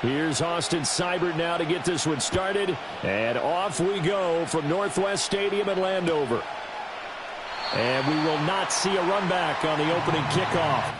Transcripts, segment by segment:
Here's Austin Seibert now to get this one started. And off we go from Northwest Stadium in Landover. And we will not see a run back on the opening kickoff.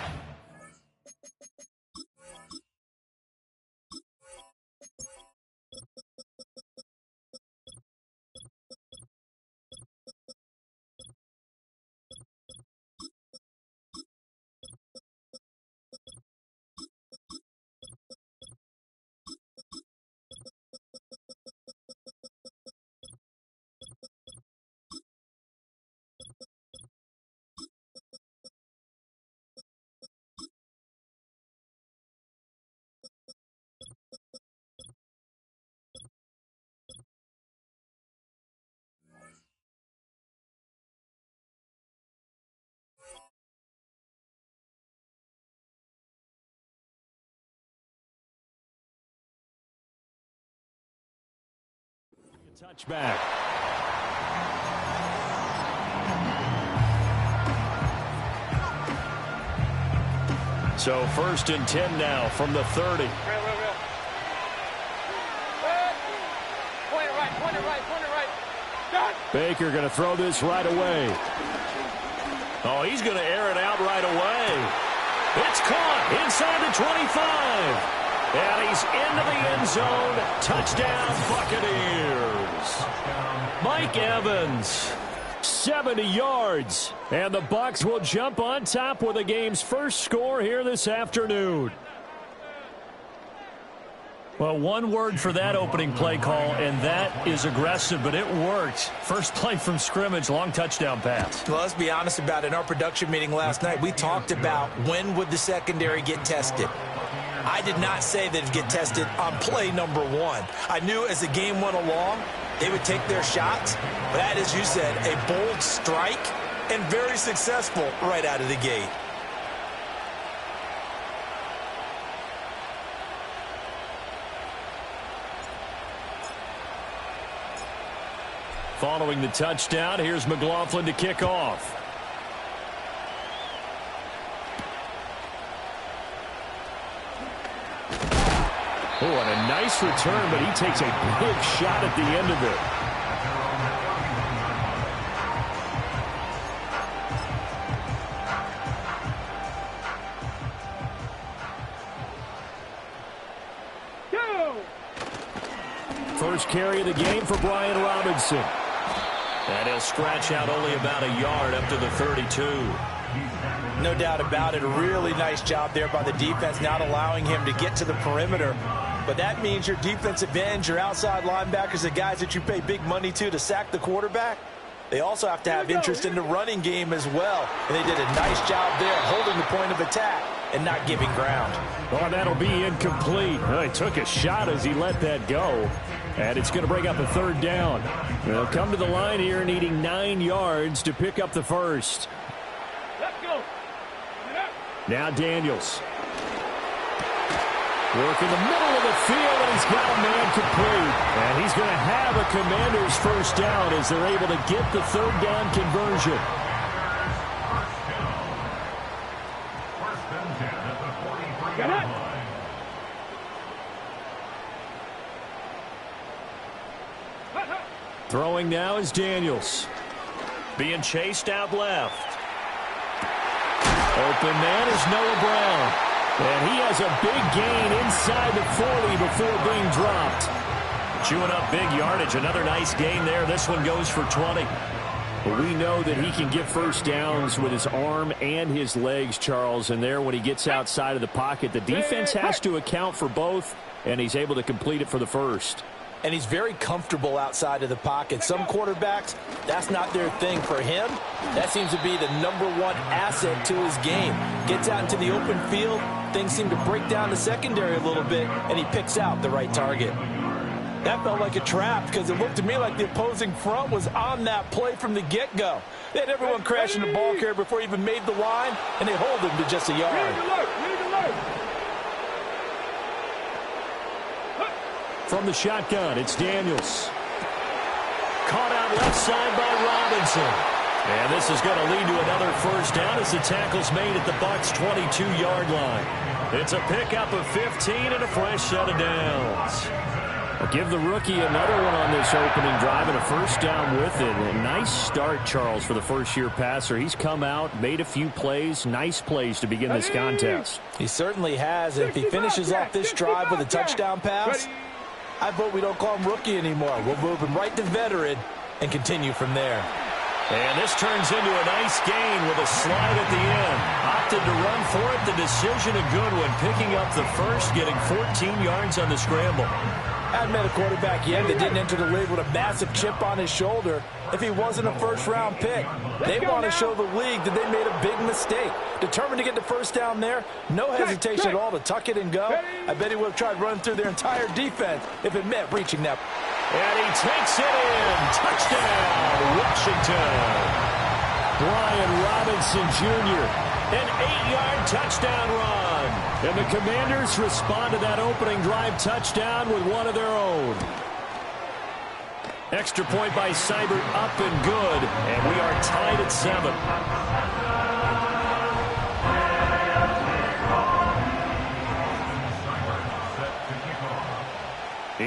Touchback. So 1st and 10 now from the 30. Point it right. Done. Baker going to throw this right away. Oh, he's going to air it out right away. It's caught inside the 25. And he's into the end zone. Touchdown, Buccaneers. Mike Evans, 70 yards. And the Bucs will jump on top with the game's first score here this afternoon. Well, one word for that opening play call, and that is aggressive, but it worked. First play from scrimmage, long touchdown pass. Well, let's be honest about it. In our production meeting last night, we talked about when would the secondary get tested. I did not say they'd get tested on play number 1. I knew as the game went along, they would take their shots. But that, as you said, a bold strike and very successful right out of the gate. Following the touchdown, here's McLaughlin to kick off. Oh, and a nice return, but he takes a big shot at the end of it. First carry of the game for Brian Robinson. And he'll scratch out only about a yard up to the 32. No doubt about it. A really nice job there by the defense, not allowing him to get to the perimeter. But that means your defensive ends, your outside linebackers, the guys that you pay big money to sack the quarterback, they also have to have interest in the running game as well. And they did a nice job there holding the point of attack and not giving ground. Oh, that'll be incomplete. Oh, he took a shot as he let that go. And it's going to bring up a 3rd down. They'll come to the line here needing 9 yards to pick up the first. Let's go. Now Daniels. Work in the middle of the field, and he's got a man complete. And he's going to have a Commanders first down as they're able to get the 3rd down conversion. Throwing now is Daniels. Being chased out left. Open man is Noah Brown. And he has a big gain inside the 40 before being dropped. Chewing up big yardage. Another nice gain there. This one goes for 20. But we know that he can get first downs with his arm and his legs, Charles. And there, when he gets outside of the pocket, the defense has to account for both, and he's able to complete it for the first. And he's very comfortable outside of the pocket. Some quarterbacks, that's not their thing. For him, that seems to be the #1 asset to his game. Gets out into the open field, things seem to break down the secondary a little bit, and he picks out the right target. That felt like a trap because it looked to me like the opposing front was on that play from the get-go. They had everyone crashing the ball carrier before he even made the line, and they hold him to just a yard. From the shotgun, it's Daniels. Caught out left side by Robinson. And this is going to lead to another first down as the tackle's made at the Bucs' 22-yard line. It's a pickup of 15 and a fresh set of downs. I'll give the rookie another one on this opening drive and a first down with it. A nice start, Charles, for the first-year passer. He's come out, made a few plays, nice plays to begin this contest. He certainly has. If he finishes off this drive with a touchdown pass, I vote we don't call him rookie anymore. We'll move him right to veteran and continue from there. And this turns into a nice gain with a slide at the end. Opted to run for it. The decision a good one. Picking up the first, getting 14 yards on the scramble. I'd met a quarterback yet that didn't enter the league with a massive chip on his shoulder if he wasn't a first-round pick. They want to show the league that they made a big mistake. Determined to get the first down there, no hesitation at all to tuck it and go. I bet he would have tried running through their entire defense if it meant reaching that. And he takes it in. Touchdown, Washington. Brian Robinson Jr., an 8-yard touchdown run. And the Commanders respond to that opening drive touchdown with one of their own. Extra point by Seibert, up and good. And we are tied at 7.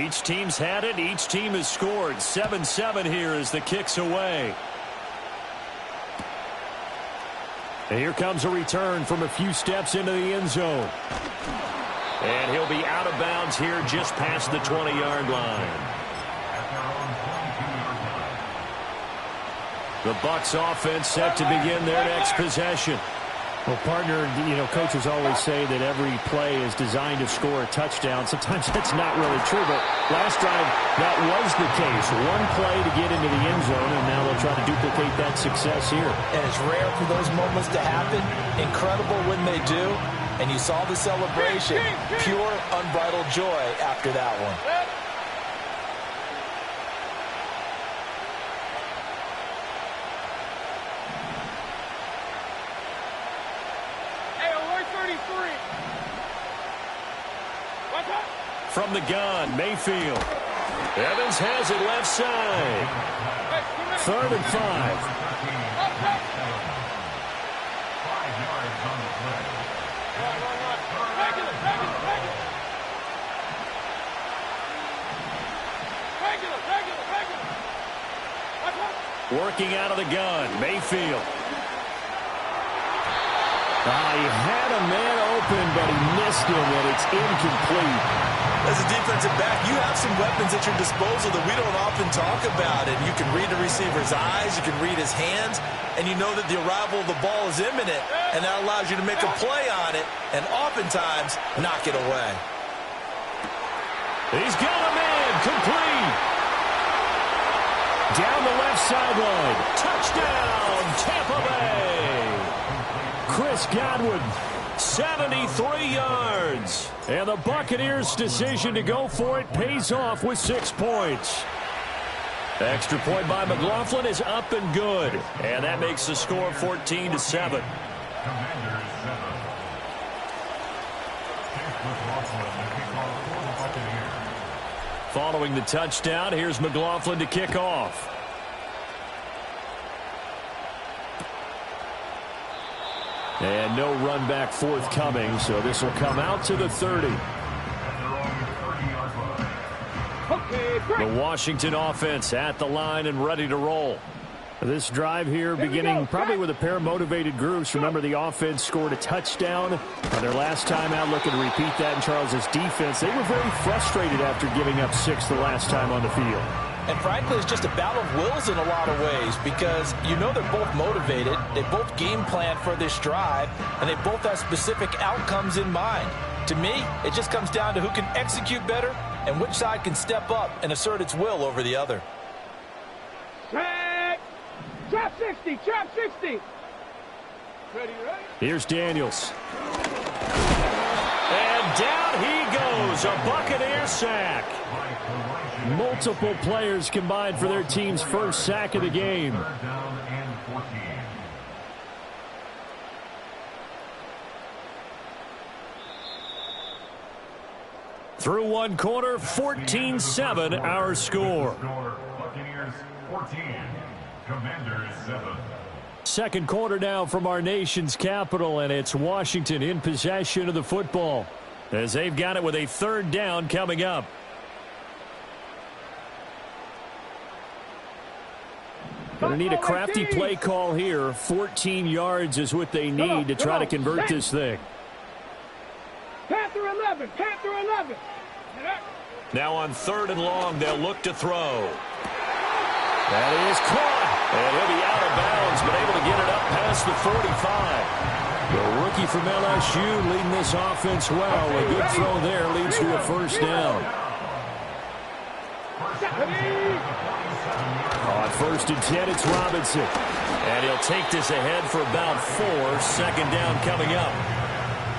Each team's had it. Each team has scored. 7-7 here as the kick's away. And here comes a return from a few steps into the end zone. And he'll be out of bounds here just past the 20-yard line. The Bucs offense set to begin their next possession. Well, partner, coaches always say that every play is designed to score a touchdown. Sometimes that's not really true, but last drive, that was the case. One play to get into the end zone, and now they'll try to duplicate that success here. And it's rare for those moments to happen. Incredible when they do. And you saw the celebration. Pure, unbridled joy after that one. From the gun, Mayfield. Evans has it left side. 3rd and 5. 5 yards on the play. Regular. Working out of the gun, Mayfield. He had a man open, but he missed him, and it's incomplete. As a defensive back, you have some weapons at your disposal that we don't often talk about. And you can read the receiver's eyes, you can read his hands, and you know that the arrival of the ball is imminent, and that allows you to make a play on it, and oftentimes knock it away. He's got a man, complete. Down the left sideline. Touchdown, Tampa Bay. Chris Godwin, 73 yards. And the Buccaneers' decision to go for it pays off with 6 points. Extra point by McLaughlin is up and good. And that makes the score 14-7. Following the touchdown, here's McLaughlin to kick off. And no run back forthcoming, so this will come out to the 30. The Washington offense at the line and ready to roll. This drive here beginning probably with a pair of motivated groups. Remember, the offense scored a touchdown on their last time out, looking to repeat that in Charles's defense. They were very frustrated after giving up 6 the last time on the field. And frankly, it's just a battle of wills in a lot of ways because you know they're both motivated, they both game plan for this drive, and they both have specific outcomes in mind. To me, it just comes down to who can execute better and which side can step up and assert its will over the other. Trap 60, trap 60. Ready? Here's Daniels. And down he goes, a Buccaneer sack. Multiple players combined for their team's first sack of the game. Through one quarter, 14-7 our score. Buccaneers 14, Commanders 7. Second quarter now from our nation's capital, and it's Washington in possession of the football as they've got it with a third down coming up. Going to need a crafty play call here. 14 yards is what they need to try to convert this thing. Panther 11, Panther 11. Now on 3rd and long, they'll look to throw. That is caught. And he'll be out of bounds, but able to get it up past the 45. The rookie from LSU leading this offense well. A good throw there leads to a first down. On 1st and 10, it's Robinson. And he'll take this ahead for about 4. Second down coming up.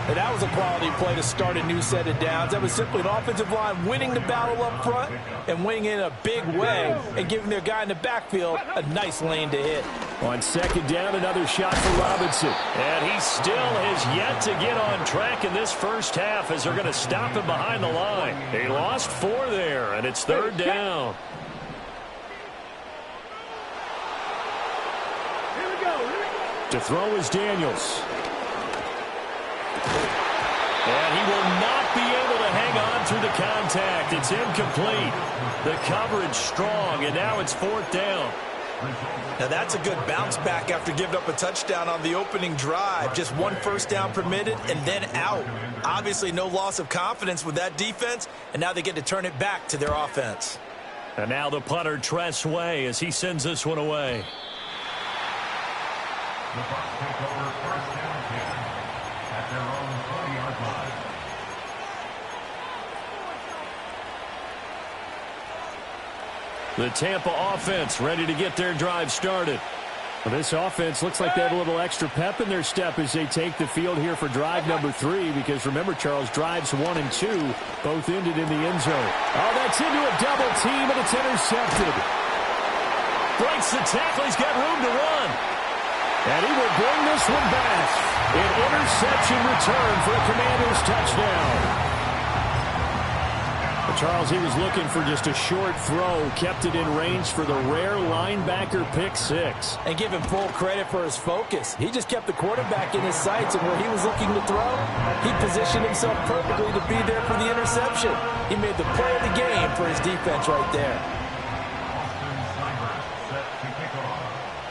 And that was a quality play to start a new set of downs. That was simply an offensive line winning the battle up front and winning in a big way and giving their guy in the backfield a nice lane to hit. On 2nd down, another shot for Robinson. And he still has yet to get on track in this first half as they're going to stop him behind the line. He lost 4 there, and it's 3rd down. Here we go. To throw is Daniels. And he will not be able to hang on through the contact. It's incomplete. The coverage strong, and now it's 4th down. Now that's a good bounce back after giving up a touchdown on the opening drive. Just 1 first down permitted and then out. Obviously no loss of confidence with that defense, and now they get to turn it back to their offense. And now the punter, Tress Way, as he sends this one away. The Bucs take over 1st down 10 at their own 20-yard line. The Tampa offense ready to get their drive started. Well, this offense looks like they have a little extra pep in their step as they take the field here for drive number 3, because remember, Charles, drives 1 and 2 both ended in the end zone. Oh, that's into a double team, and it's intercepted. Breaks the tackle. He's got room to run. And he will bring this one back. An interception return for a Commanders touchdown. Well, Charles, he was looking for just a short throw, kept it in range for the rare linebacker pick 6. And give him full credit for his focus. He just kept the quarterback in his sights, and where he was looking to throw, he positioned himself perfectly to be there for the interception. He made the play of the game for his defense right there.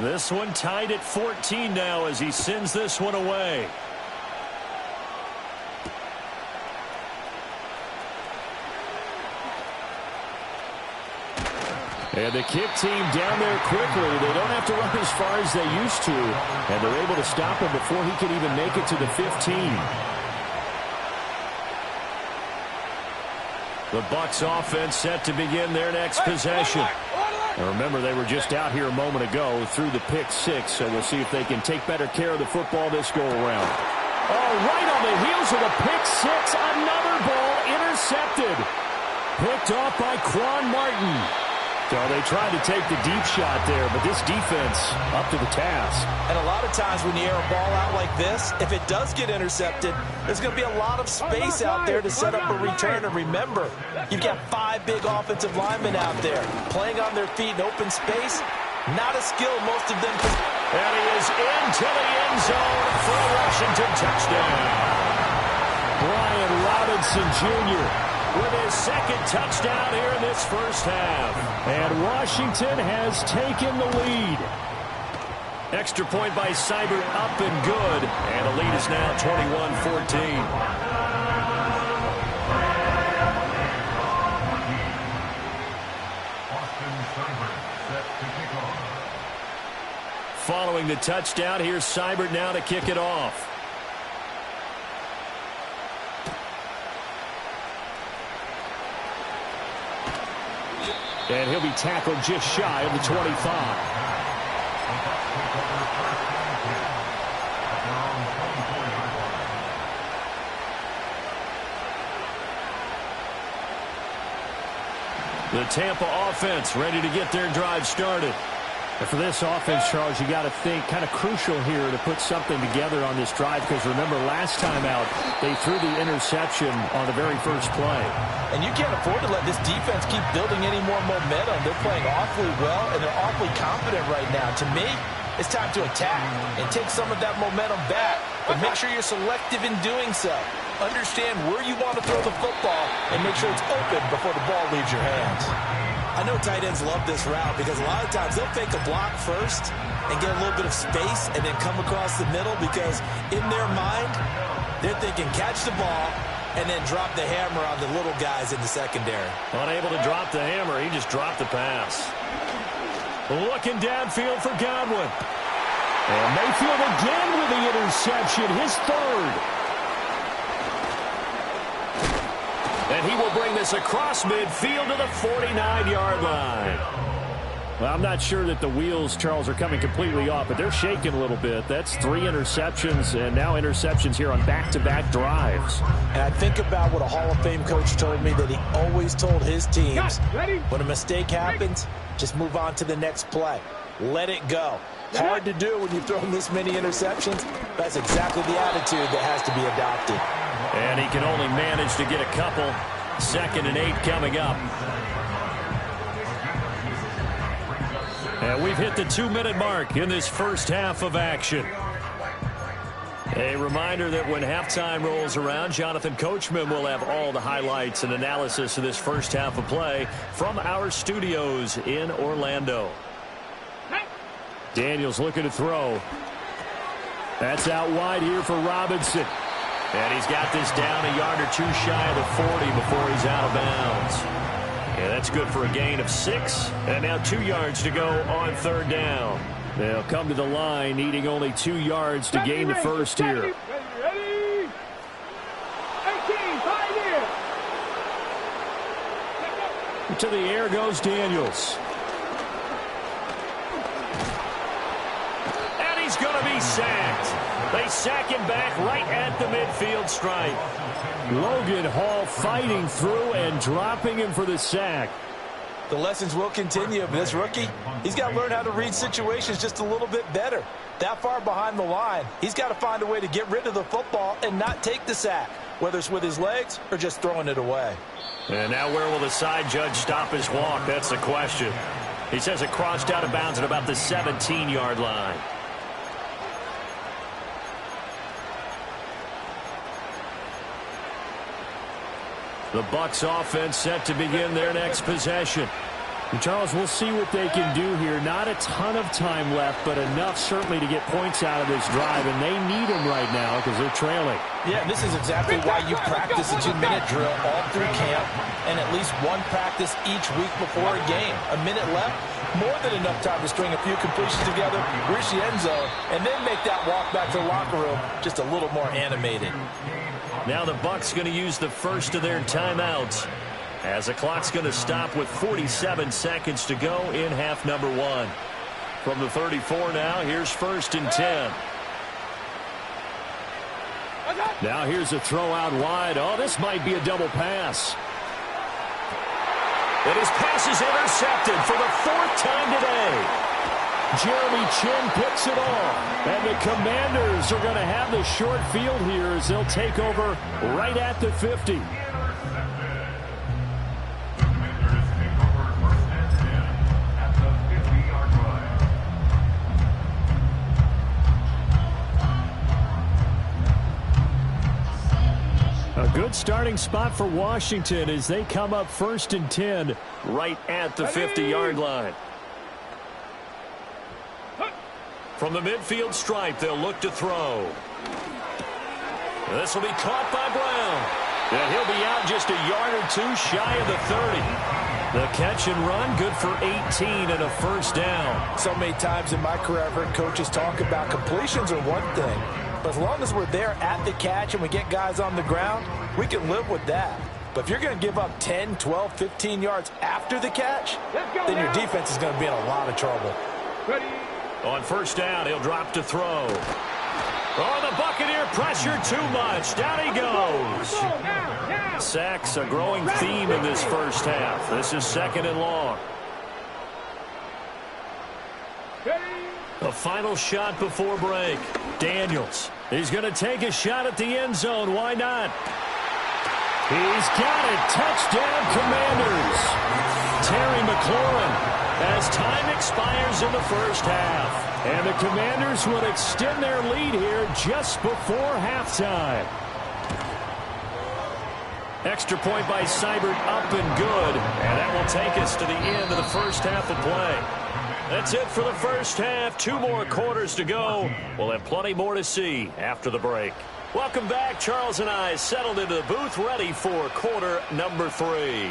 This one tied at 14 now as he sends this one away. And the kick team down there quickly. They don't have to run as far as they used to. And they're able to stop him before he can even make it to the 15. The Bucs offense set to begin their next possession. Now remember, they were just out here a moment ago through the pick 6, so we'll see if they can take better care of the football this go-around. Oh, right on the heels of the pick 6, another ball intercepted. Picked off by Quan Martin. So they tried to take the deep shot there, but this defense up to the task. And a lot of times when you air a ball out like this, if it does get intercepted, there's going to be a lot of space out there to set up a return. And remember, you've got 5 big offensive linemen out there playing on their feet in open space. Not a skill most of them. And he is into the end zone for a Washington touchdown. Brian Robinson Jr. with his 2nd touchdown here in this first half. And Washington has taken the lead. Extra point by Seibert, up and good. And the lead is now 21-14. Following the touchdown, here's Seibert now to kick it off. And he'll be tackled just shy of the 25. The Tampa offense ready to get their drive started. And for this offense, Charles, you got to think kind of crucial here to put something together on this drive, because remember, last time out, they threw the interception on the very first play. And you can't afford to let this defense keep building any more momentum. They're playing awfully well, and they're awfully confident right now. To me, it's time to attack and take some of that momentum back. But make sure you're selective in doing so. Understand where you want to throw the football and make sure it's open before the ball leaves your hands. I know tight ends love this route because a lot of times they'll fake a block first and get a little bit of space and then come across the middle because in their mind, they're thinking catch the ball and then drop the hammer on the little guys in the secondary. Unable to drop the hammer, he just dropped the pass. Looking downfield for Godwin. And Mayfield again with the interception, his third. And he will bring this across midfield to the 49-yard line. Well, I'm not sure that the wheels, Charles, are coming completely off, but they're shaking a little bit. That's 3 interceptions, and now interceptions here on back-to-back drives. And I think about what a Hall of Fame coach told me that he always told his teams, when a mistake happens, just move on to the next play. Let it go. Hard to do when you've thrown this many interceptions. That's exactly the attitude that has to be adopted. And he can only manage to get a couple. 2nd and 8 coming up. And we've hit the 2-minute mark in this first half of action. A reminder that when halftime rolls around, Jonathan Coachman will have all the highlights and analysis of this first half of play from our studios in Orlando. Daniels looking to throw. That's out wide here for Robinson. And he's got this down a yard or 2 shy of the 40 before he's out of bounds. Yeah, that's good for a gain of 6. And now 2 yards to go on 3rd down. They'll come to the line, needing only 2 yards to gain the first here. Ready? 18, 5 here. To the air goes Daniels. And he's going to be sacked. They sack him back right at the midfield stripe. Logan Hall fighting through and dropping him for the sack. The lessons will continue, but this rookie, he's got to learn how to read situations just a little bit better. That far behind the line, he's got to find a way to get rid of the football and not take the sack, whether it's with his legs or just throwing it away. And now where will the side judge stop his walk? That's the question. He says it crossed out of bounds at about the 17-yard line. The Bucs offense set to begin their next possession. And Charles, we'll see what they can do here. Not a ton of time left, but enough certainly to get points out of this drive, and they need them right now because they're trailing. Yeah, this is exactly why you practice a 2-minute drill all through camp and at least one practice each week before a game. A minute left, more than enough time to string a few completions together, reach the end zone, and then make that walk back to the locker room just a little more animated. Now the Bucs going to use the first of their timeouts as the clock's going to stop with 47 seconds to go in half number 1. From the 34 now, here's 1st and 10. Now here's a throw out wide. Oh, this might be a double pass. And his pass is intercepted for the 4th time today. Jeremy Chin picks it off. And the Commanders are going to have the short field here as they'll take over right at the 50. A good starting spot for Washington as they come up 1st and 10 right at the 50-yard line. From the midfield stripe, they'll look to throw. This will be caught by Brown. And he'll be out just a yard or 2 shy of the 30. The catch and run, good for 18 and a 1st down. So many times in my career, I've heard coaches talk about completions are one thing. But as long as we're there at the catch and we get guys on the ground, we can live with that. But if you're going to give up 10, 12, 15 yards after the catch, then your defense is going to be in a lot of trouble. Ready? On 1st down, he'll drop to throw. Oh, the Buccaneer pressure too much. Down he goes. Sacks, a growing theme in this first half. This is 2nd and long. A final shot before break. Daniels. He's going to take a shot at the end zone. Why not? He's got it. Touchdown, Commanders. Terry McLaurin as time expires in the first half. And the Commanders will extend their lead here just before halftime. Extra point by Seibert, up and good. And that will take us to the end of the first half of play. That's it for the first half. 2 more quarters to go. We'll have plenty more to see after the break. Welcome back. Charles and I settled into the booth, ready for quarter number 3.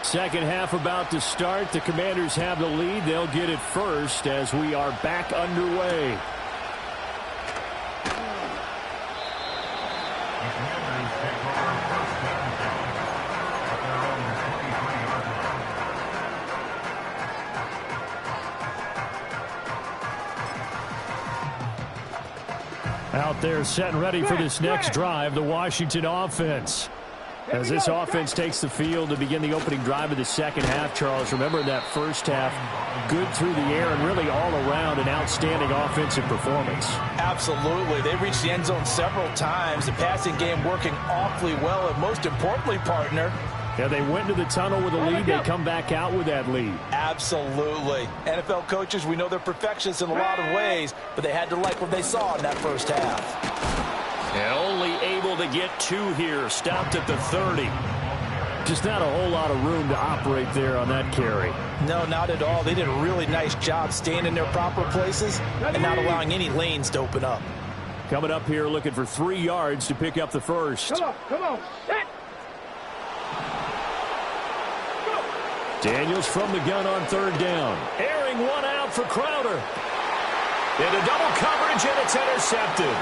Second half about to start. The Commanders have the lead. They'll get it first as we are back underway. Out there set and ready for this next drive, the Washington offense. As this offense takes the field to begin the opening drive of the second half, Charles, remember that first half, good through the air and really all around an outstanding offensive performance. Absolutely. They reached the end zone several times. The passing game working awfully well, and most importantly, partner, yeah, they went to the tunnel with a lead. They come back out with that lead. Absolutely. NFL coaches, we know they're perfectionists in a lot of ways, but they had to like what they saw in that first half. And only able to get 2 here. Stopped at the 30. Just not a whole lot of room to operate there on that carry. No, not at all. They did a really nice job staying in their proper places and not allowing any lanes to open up. Coming up here looking for 3 yards to pick up the first. Come on. Set. Daniels from the gun on 3rd down. Airing one out for Crowder. Into double coverage, and it's intercepted.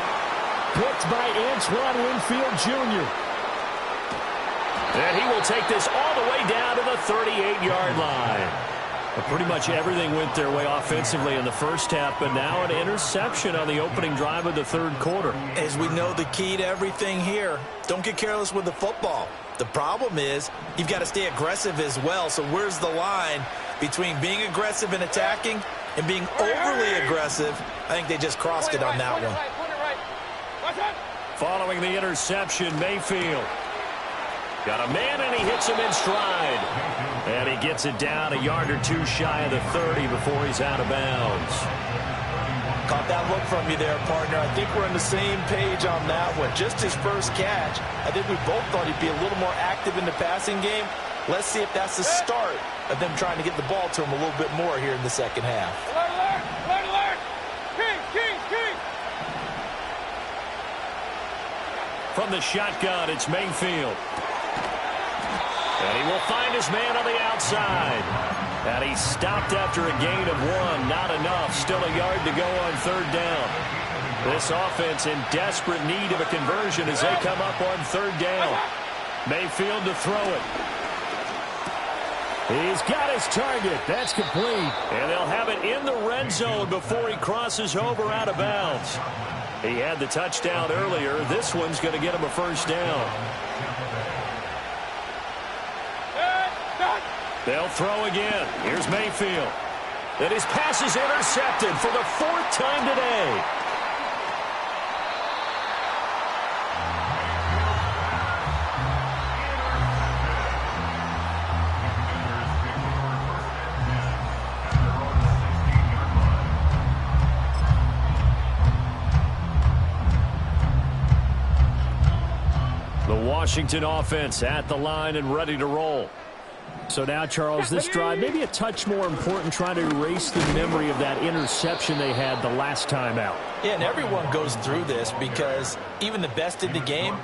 Picked by Antoine Winfield Jr. And he will take this all the way down to the 38-yard line. But pretty much everything went their way offensively in the first half, but now an interception on the opening drive of the 3rd quarter. As we know, the key to everything here, don't get careless with the football. The problem is you've got to stay aggressive as well. So where's the line between being aggressive and attacking and being overly aggressive? I think they just crossed it on that one. Following the interception, Mayfield. Got a man, and he hits him in stride. And he gets it down a yard or 2 shy of the 30 before he's out of bounds. Caught that look from you there, partner. I think we're on the same page on that one. Just his first catch. I think we both thought he'd be a little more active in the passing game. Let's see if that's the start of them trying to get the ball to him a little bit more here in the second half. Alert. King. From the shotgun, it's Mayfield. And he will find his man on the outside. And he stopped after a gain of 1. Not enough. Still a yard to go on 3rd down. This offense in desperate need of a conversion as they come up on 3rd down. Mayfield to throw it. He's got his target. That's complete. And they'll have it in the red zone before he crosses over out of bounds. He had the touchdown earlier. This one's going to get him a first down. They'll throw again. Here's Mayfield. And his pass is intercepted for the 4th time today. The Washington offense at the line and ready to roll. So now, Charles, this drive maybe a touch more important, trying to erase the memory of that interception they had the last time out. Yeah, and everyone goes through this because even the best in the game,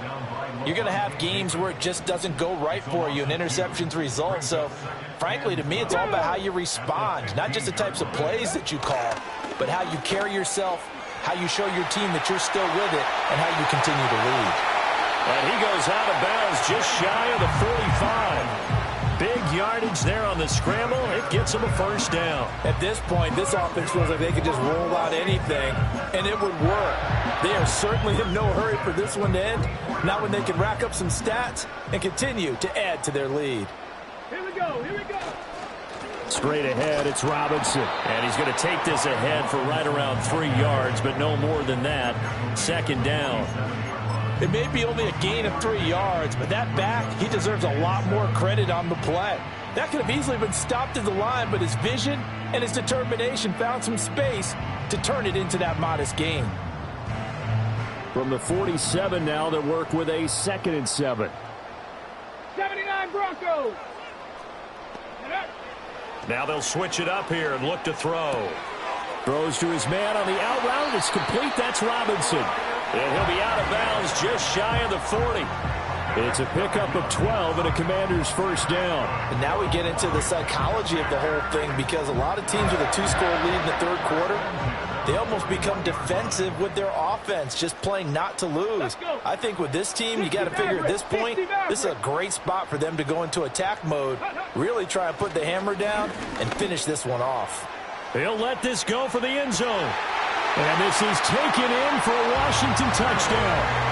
you're going to have games where it just doesn't go right for you and interceptions result. So, frankly, to me, it's all about how you respond, not just the types of plays that you call, but how you carry yourself, how you show your team that you're still with it, and how you continue to lead. And he goes out of bounds just shy of the 45. Big yardage there on the scramble. It gets him a first down. At this point, this offense feels like they could just roll out anything, and it would work. They are certainly in no hurry for this one to end, not when they can rack up some stats and continue to add to their lead. Here we go. Straight ahead, it's Robinson. And he's going to take this ahead for right around 3 yards, but no more than that. Second down. It may be only a gain of 3 yards, but that back, he deserves a lot more credit on the play. That could have easily been stopped at the line, but his vision and his determination found some space to turn it into that modest gain. From the 47 now, they work with a 2nd and 7. 79 Broncos. Now they'll switch it up here and look to throw. Throws to his man on the out route. It's complete. That's Robinson. And he'll be out of bounds just shy of the 40. It's a pickup of 12 and a Commander's first down. And now we get into the psychology of the whole thing, because a lot of teams with a 2-score lead in the third quarter, they almost become defensive with their offense, just playing not to lose. I think with this team, you got to figure at this point, this is a great spot for them to go into attack mode, really try and put the hammer down and finish this one off. He'll let this go for the end zone. And this is taken in for a Washington touchdown.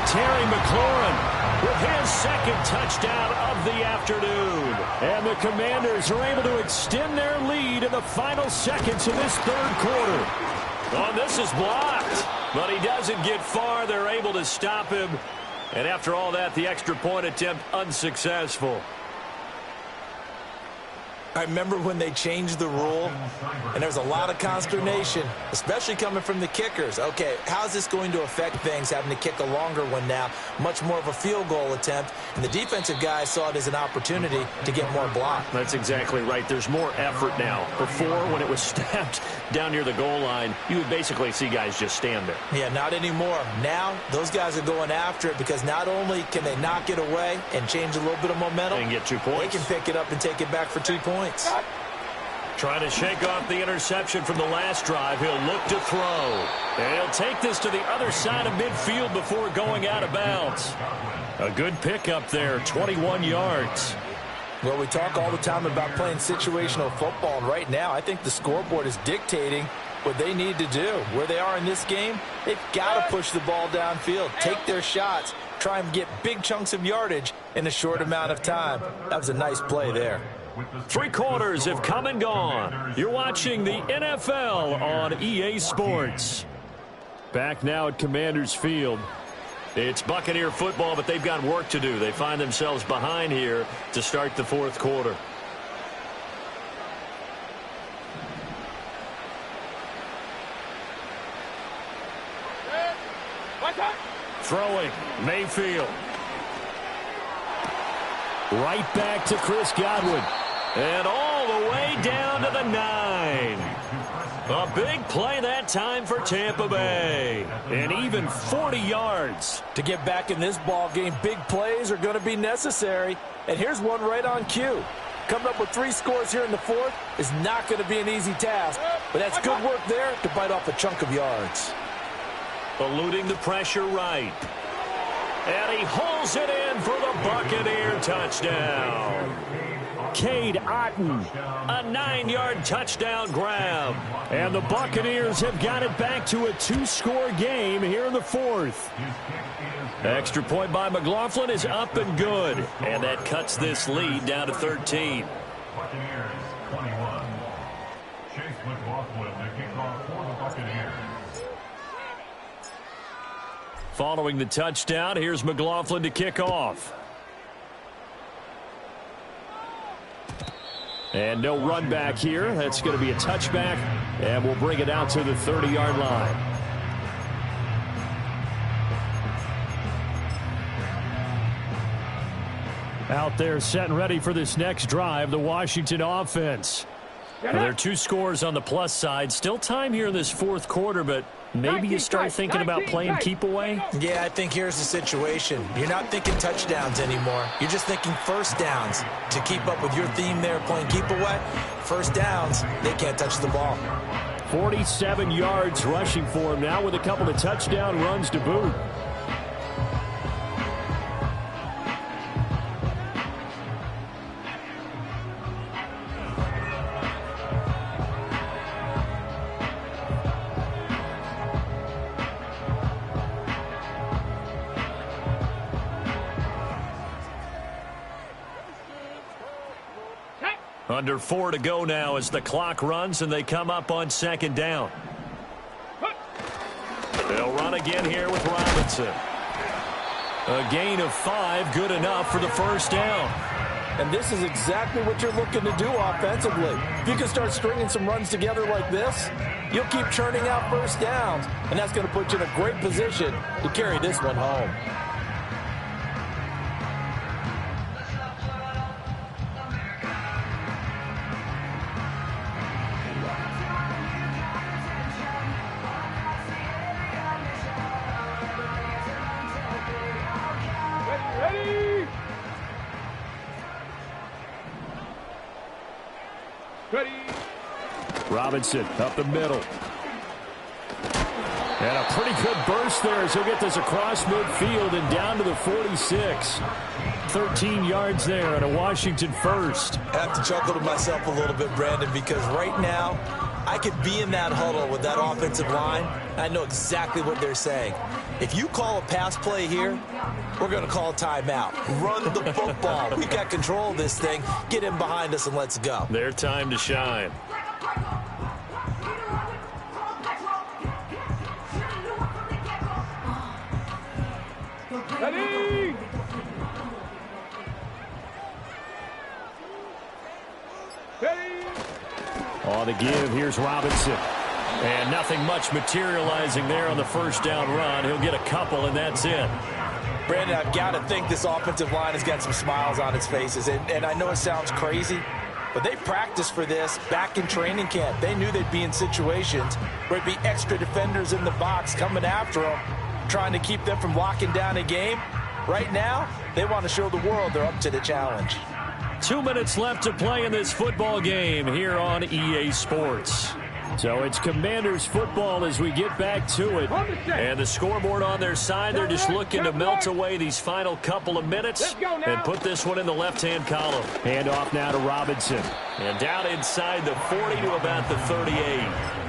Terry McLaurin with his second touchdown of the afternoon. And the Commanders are able to extend their lead in the final seconds of this third quarter. Oh, this is blocked, but he doesn't get far. They're able to stop him. And after all that, the extra point attempt unsuccessful. I remember when they changed the rule, and there was a lot of consternation, especially coming from the kickers. Okay, how's this going to affect things, having to kick a longer one now, much more of a field goal attempt, and the defensive guys saw it as an opportunity to get more block. That's exactly right. There's more effort now. Before, when it was snapped down near the goal line, you would basically see guys just stand there. Yeah, not anymore. Now, those guys are going after it, because not only can they knock it away and change a little bit of momentum, and get 2 points. they can pick it up and take it back for 2 points. Trying to shake off the interception from the last drive. He'll look to throw. And he'll take this to the other side of midfield before going out of bounds. A good pickup there, 21 yards. Well, we talk all the time about playing situational football, and right now I think the scoreboard is dictating what they need to do. Where they are in this game, they've got to push the ball downfield, take their shots, try and get big chunks of yardage in a short amount of time. That was a nice play there. 3 quarters have come and gone. You're watching the NFL on EA Sports. Back now at Commanders Field. It's Buccaneer football, but they've got work to do. They find themselves behind here to start the fourth quarter. Throwing, Mayfield. Right back to Chris Godwin. And all the way down to the 9. A big play that time for Tampa Bay. And even 40 yards. To get back in this ball game, big plays are going to be necessary. And here's one right on cue. Coming up with 3 scores here in the fourth is not going to be an easy task. But that's good work there to bite off a chunk of yards. Eluding the pressure right. And he hauls it in for the Buccaneer touchdown. Cade Otten. A 9-yard touchdown grab. And the Buccaneers have got it back to a 2-score game here in the fourth. Extra point by McLaughlin is up and good. And that cuts this lead down to 13. Buccaneers 21. Chase McLaughlin, the kickoff for the Buccaneers. Following the touchdown, here's McLaughlin to kick off. And no run back here. That's going to be a touchback. And we'll bring it out to the 30-yard line. Out there set and ready for this next drive, the Washington offense. Well, there are 2 scores on the plus side. Still time here in this fourth quarter, but maybe you start thinking about playing keep away? Yeah, I think here's the situation. You're not thinking touchdowns anymore. You're just thinking first downs. To keep up with your theme there, playing keep away, first downs, they can't touch the ball. 47 yards rushing for him now with a couple of touchdown runs to boot. Under 4 to go now as the clock runs and they come up on second down. They'll run again here with Robinson. A gain of 5, good enough for the first down. And this is exactly what you're looking to do offensively. If you can start stringing some runs together like this, you'll keep churning out first downs, and that's going to put you in a great position to carry this one home. Robinson up the middle. And a pretty good burst there as he'll get this across midfield and down to the 46. 13 yards there and a Washington first. I have to chuckle to myself a little bit, Brandon, because right now I could be in that huddle with that offensive line. I know exactly what they're saying. If you call a pass play here, we're going to call a timeout. Run the football. We've got control of this thing. Get in behind us and let's go. Their time to shine. Ready? Ready? On the give, here's Robinson. And nothing much materializing there on the first down run. He'll get a couple, and that's it. Brandon, I've got to think this offensive line has got some smiles on its faces. And I know it sounds crazy, but they practiced for this back in training camp. They knew they'd be in situations where it'd be extra defenders in the box coming after them, trying to keep them from locking down a game. Right now, they want to show the world they're up to the challenge. 2 minutes left to play in this football game here on EA Sports. So it's Commanders football as we get back to it. And the scoreboard on their side, they're just looking to melt away these final couple of minutes and put this one in the left-hand column. Hand off now to Robinson. And down inside the 40 to about the 38.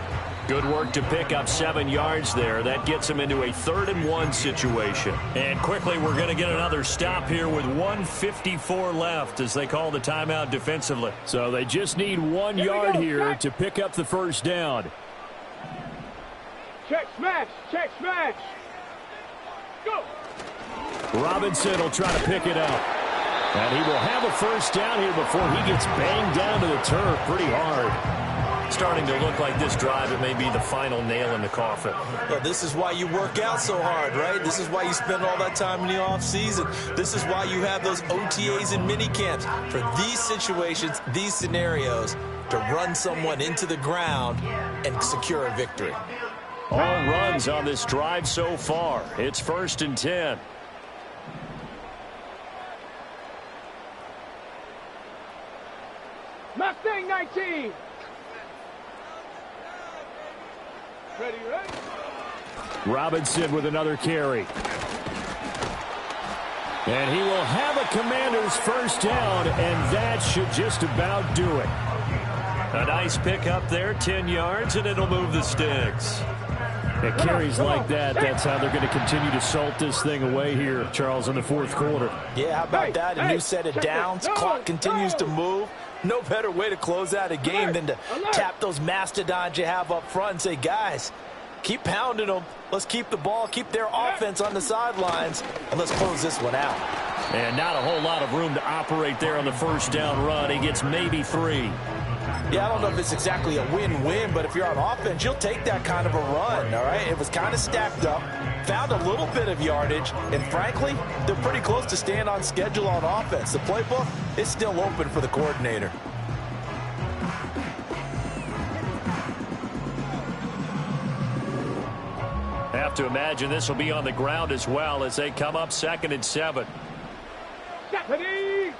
Good work to pick up 7 yards there. That gets him into a 3rd-and-1 situation. And quickly, we're going to get another stop here with 1:54 left as they call the timeout defensively. So they just need 1 yard here to pick up the first down. Check smash. Check smash. Go. Robinson will try to pick it up. And he will have a first down here before he gets banged down to the turf pretty hard. Starting to look like this drive, it may be the final nail in the coffin. Well, this is why you work out so hard, right? This is why you spend all that time in the offseason. This is why you have those OTAs and mini camps. For these situations, these scenarios, to run someone into the ground and secure a victory. All runs on this drive so far. It's 1st and 10. Mustang 19. Ready, ready? Robinson with another carry. And he will have a Commanders first down, and that should just about do it. A nice pick up there, 10 yards, and it'll move the sticks. It carries like that. That's how they're going to continue to salt this thing away here, Charles, in the 4th quarter. Yeah, how about that? A new set of downs. Clock continues to move. No better way to close out a game than to tap those mastodons you have up front and say, guys, keep pounding them. Let's keep the ball, keep their offense on the sidelines, and let's close this one out. And not a whole lot of room to operate there on the first down run. He gets maybe 3. Yeah, I don't know if it's exactly a win-win, but if you're on offense, you'll take that kind of a run, all right? It was kind of stacked up, found a little bit of yardage, and frankly, they're pretty close to staying on schedule on offense. The playbook is still open for the coordinator. Have to imagine this will be on the ground as well as they come up 2nd and 7. Deputy.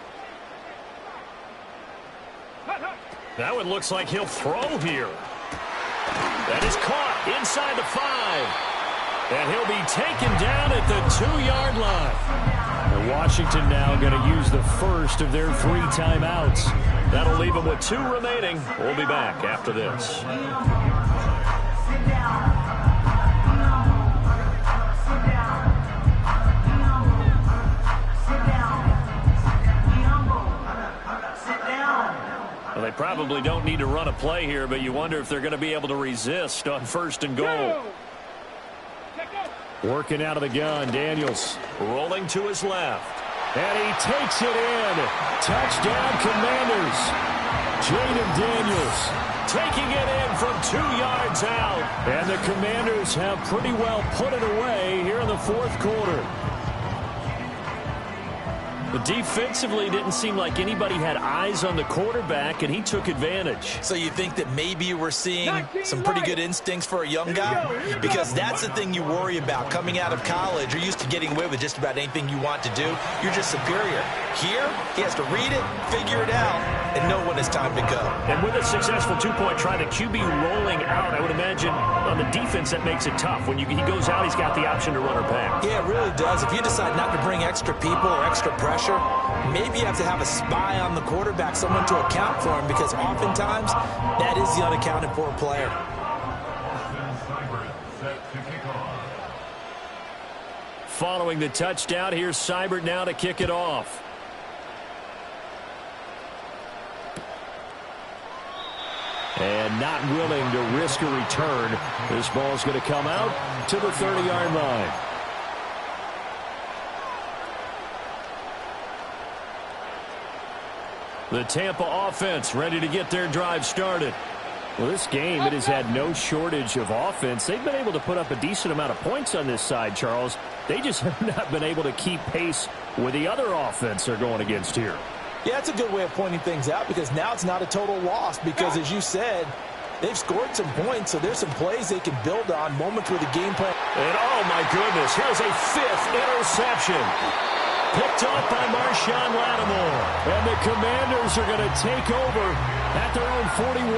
That one looks like he'll throw here. That is caught inside the 5. And he'll be taken down at the 2-yard line. And Washington now going to use the first of their 3 timeouts. That'll leave them with 2 remaining. We'll be back after this. Probably don't need to run a play here, but you wonder if they're going to be able to resist on 1st and goal. Working out of the gun, Daniels. Rolling to his left. And he takes it in. Touchdown, Commanders. Jaden Daniels taking it in from 2 yards out. And the Commanders have pretty well put it away here in the 4th quarter. But defensively, didn't seem like anybody had eyes on the quarterback, and he took advantage. So you think that maybe we're seeing some pretty good instincts for a young guy? Because that's the thing you worry about. Coming out of college, you're used to getting away with just about anything you want to do. You're just superior. Here, he has to read it, figure it out, and know when it's time to go. And with a successful 2-point try, the QB rolling out, I would imagine on the defense that makes it tough. When he goes out, he's got the option to run or pass. Yeah, it really does. If you decide not to bring extra people or extra pressure, maybe you have to have a spy on the quarterback, someone to account for him, because oftentimes that is the unaccounted for player. Following the touchdown, here's Seibert now to kick it off. And not willing to risk a return. This ball's going to come out to the 30-yard line. The Tampa offense ready to get their drive started. Well, this game, it has had no shortage of offense. They've been able to put up a decent amount of points on this side, Charles. They just have not been able to keep pace with the other offense they're going against here. Yeah, that's a good way of pointing things out, because now it's not a total loss, because as you said, they've scored some points, so there's some plays they can build on, moments where the game plan. And oh my goodness, here's a 5th interception. Picked off by Shawn Lattimore. And the Commanders are going to take over at their own 41.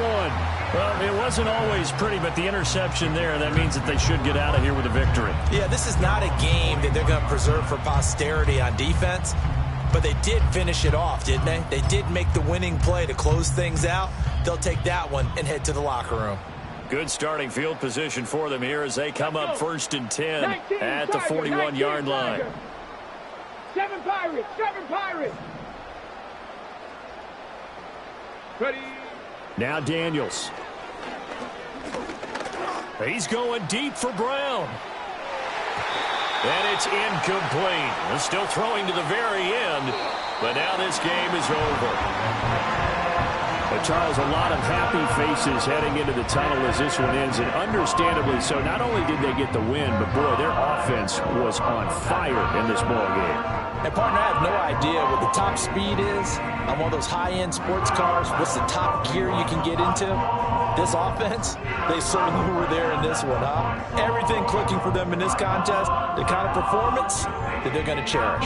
Well, it wasn't always pretty, but the interception there, that means that they should get out of here with a victory. Yeah, this is not a game that they're going to preserve for posterity on defense, but they did finish it off, didn't they? They did make the winning play to close things out. They'll take that one and head to the locker room. Good starting field position for them here as they come up 1st and 10 at the 41-yard line. 7 Pirates! 7 Pirates! Ready? Now Daniels. He's going deep for Brown. And it's incomplete. They're still throwing to the very end, but now this game is over. But Charles, a lot of happy faces heading into the tunnel as this one ends, and understandably so. Not only did they get the win, but boy, their offense was on fire in this ball game. And partner, I have no idea what the top speed is on one of those high-end sports cars. What's the top gear you can get into? This offense, they certainly were there in this one, huh? Everything clicking for them in this contest, the kind of performance that they're going to cherish.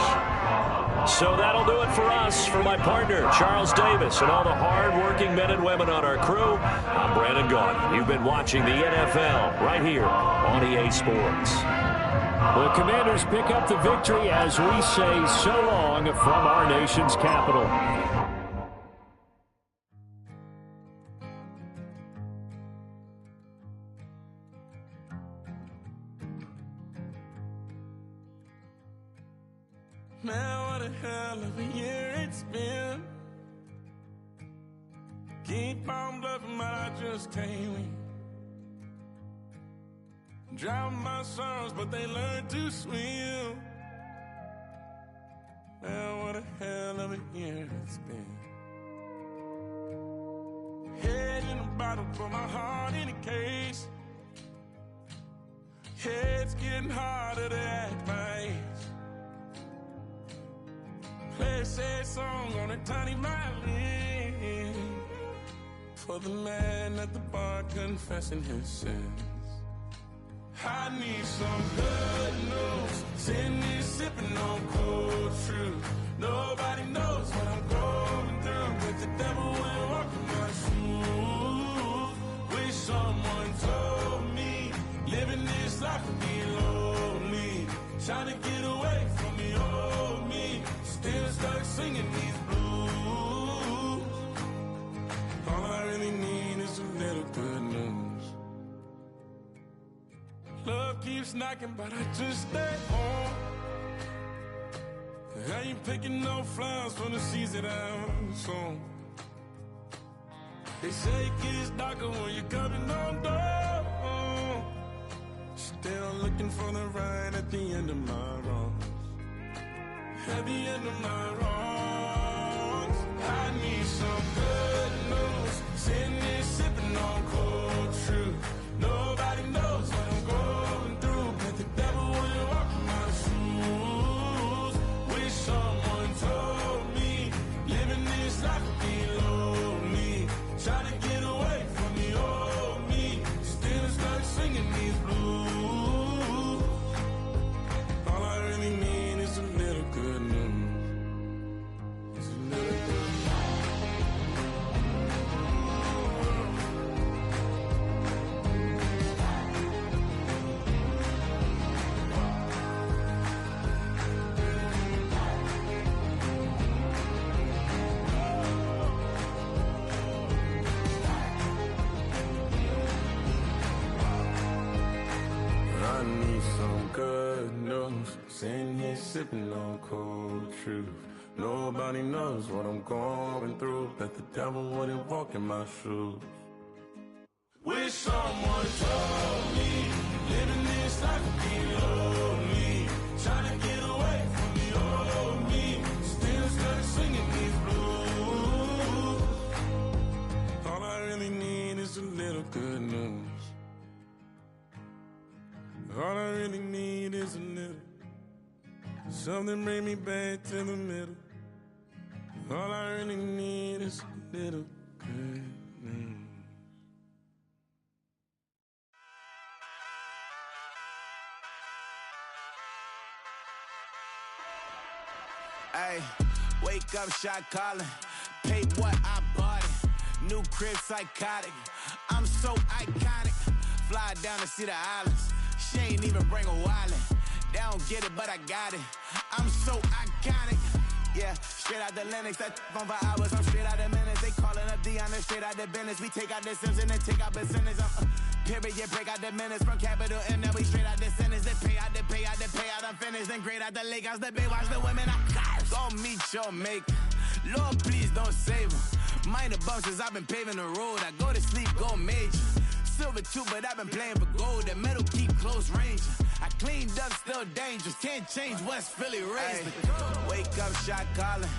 So that'll do it for us. For my partner, Charles Davis, and all the hard-working men and women on our crew, I'm Brandon Gaudin. You've been watching the NFL right here on EA Sports. The Commanders pick up the victory as we say so long from our nation's capital. Man, what a hell of a year it's been. Keep on bluffing, but I just can't win. Drown my sorrows, but they learn to swim. Man, what a hell of a year it's been. Head in a bottle, put my heart in a case. Head's getting harder to act my age. Play a sad song on a tiny violin for the man at the bar confessing his sins. I need some good news. Sitting here sipping on cold truth. Nobody knows what I'm going through, but the devil will walk in my shoes. Wish someone told me living this life would be lonely. Trying to get away from the old me. Still stuck singing these blues. All I really need is a little good news. Love keeps knocking, but I just stay home. I ain't picking no flowers for the seeds that I've sown. They say it gets darker when you're coming on down. Still looking for the right at the end of my wrongs. At the end of my wrongs, I need some good news. Sitting here sipping on cold truth. Nobody knows what I'm going through, but the devil wouldn't walk in my shoes. Wish someone told me living this life would be lonely. Trying to get away from the old me, still stuck singing these blues. All I really need is a little good news. It's a little good news. I need some good news. Sitting here sipping on cold truth. Nobody knows what I'm going through. Bet the devil wouldn't walk in my shoes. Wish someone told me living this life would be lonely. Trying to get away from the old me, still stuck singing these blues. All I really need is a little good news. All I really need is a little, something bring me back to the middle. All I really need is a little good news. Ay, wake up, shot calling. Paid what I bought it. New crib, psychotic. I'm so iconic. Fly down to see the islands. She ain't even bring a wallet. They don't get it, but I got it. I'm so iconic. Yeah, straight out the Linux. That on for hours. I'm straight out the minutes. They calling up Dion, straight out the business. We take out the Sims and then take out percentage. Period, break out the minutes from capital M. Now we straight out the sentence. They pay out, they pay out, they pay out. I'm finished. Then grade out the lake house. The bay watch the women. I got go meet your mate. Lord, please don't save them. Minor bumps as I've been paving the road. I go to sleep, go major. Silver too, but I've been playing for gold. The metal keep close range. I cleaned up, still dangerous. Can't change West Philly raised. Wake up, shot calling.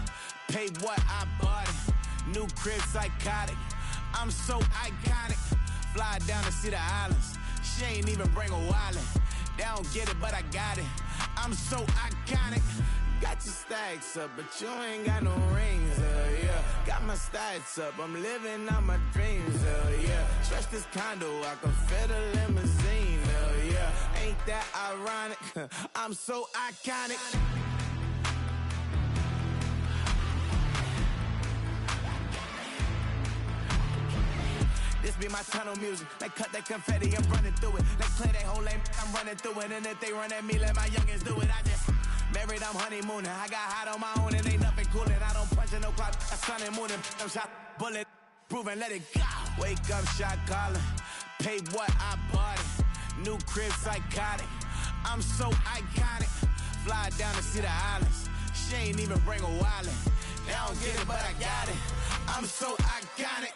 Paid what I bought it. New crib, psychotic. I'm so iconic. Fly down to see the islands. She ain't even bring a wallet. They don't get it, but I got it. I'm so iconic. Got your stacks up, but you ain't got no rings, yeah. Got my stats up, I'm living out my dreams, yeah. Stretch this condo, I can fit a limousine, yeah. Ain't that ironic? I'm so iconic. This be my tunnel music. They cut that confetti, I'm running through it. They clear that whole lane, I'm running through it. And if they run at me, let my youngins do it. I just married, I'm honeymooning. I got hot on my own and ain't nothing coolin'. I don't punch in no clock, I sun and moonin'. I'm shot, bullet, proven, let it go. Wake up, shot calling. Paid what I bought it. New crib, psychotic. I'm so iconic. Fly down to see the islands. She ain't even bring a wallet. They don't get it, but I got it. I'm so iconic.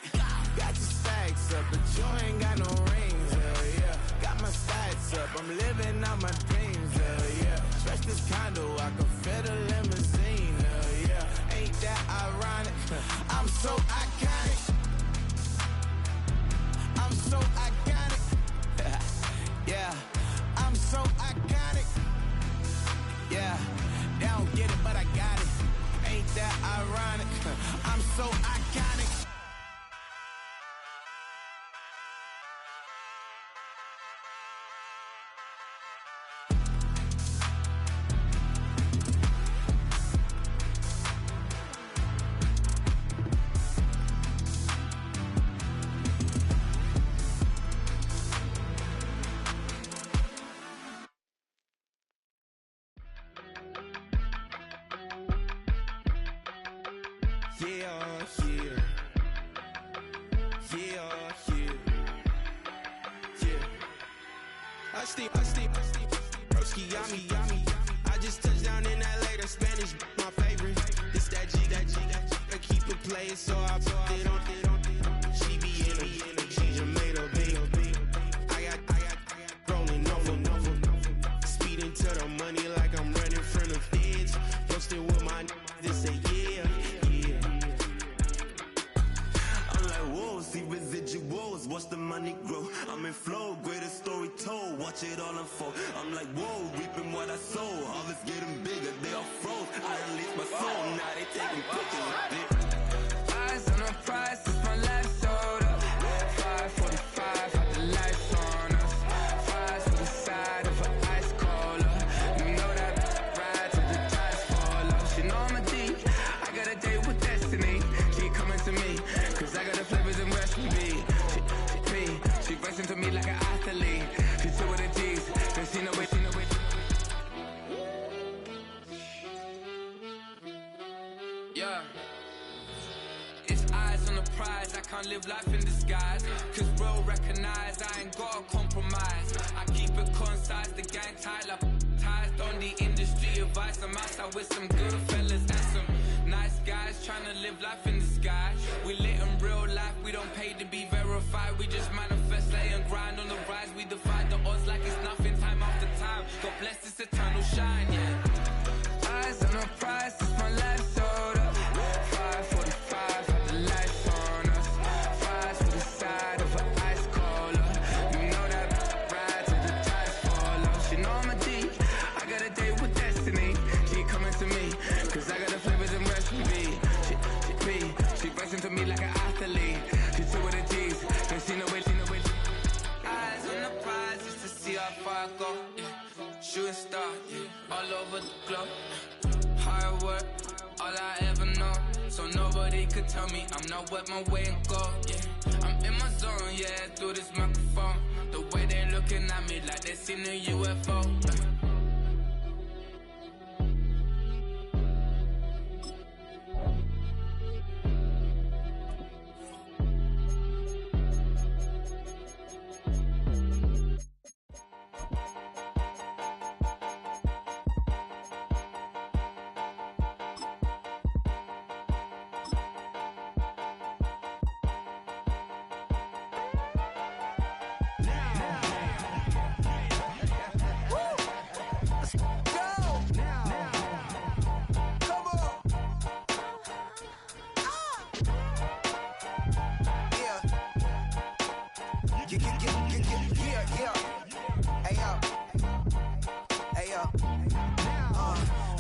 Got your stacks up, but you ain't got no rings, yeah. Got my stats up, I'm living out my dreams, yeah. Stretch this condo, I can fit a limousine, yeah. Ain't that ironic? I'm so iconic. I'm so iconic. Yeah, I'm so iconic. Yeah, they don't get it, but I got it. Ain't that ironic? I'm so iconic. I just touched down in LA, the Spanish, my favorite. This that G, I keep it playing, so I put it on. She be the prize, I can't live life in disguise. Cause real recognize I ain't gotta compromise. I keep it concise, the gang tight like ties. On the industry advice, I'm outside with some good fellas and some nice guys trying to live life in the sky. We lit in real life, we don't pay to be verified. We just manifest, lay and grind on the rise. We defy the odds like it's nothing, time after time. God bless this eternal shine, yeah. Eyes on the prize, it's my life sold up. 5:45, had the lights on us. Fries for the side of an ice cola. You know that ride till the tides fall off. She know I'm a G, I got a date with destiny. She coming to me, cause I got the flavors and recipe. She racing to me like an athlete. She two with the G's, and she know it. Eyes on the prize just to see how far I go. Yeah. Shooting star, yeah. All over the globe. Hard work, all I ever know. So nobody could tell me I'm not what my way and go. Yeah, I'm in my zone, yeah, through this microphone. The way they looking at me like they seen a UFO.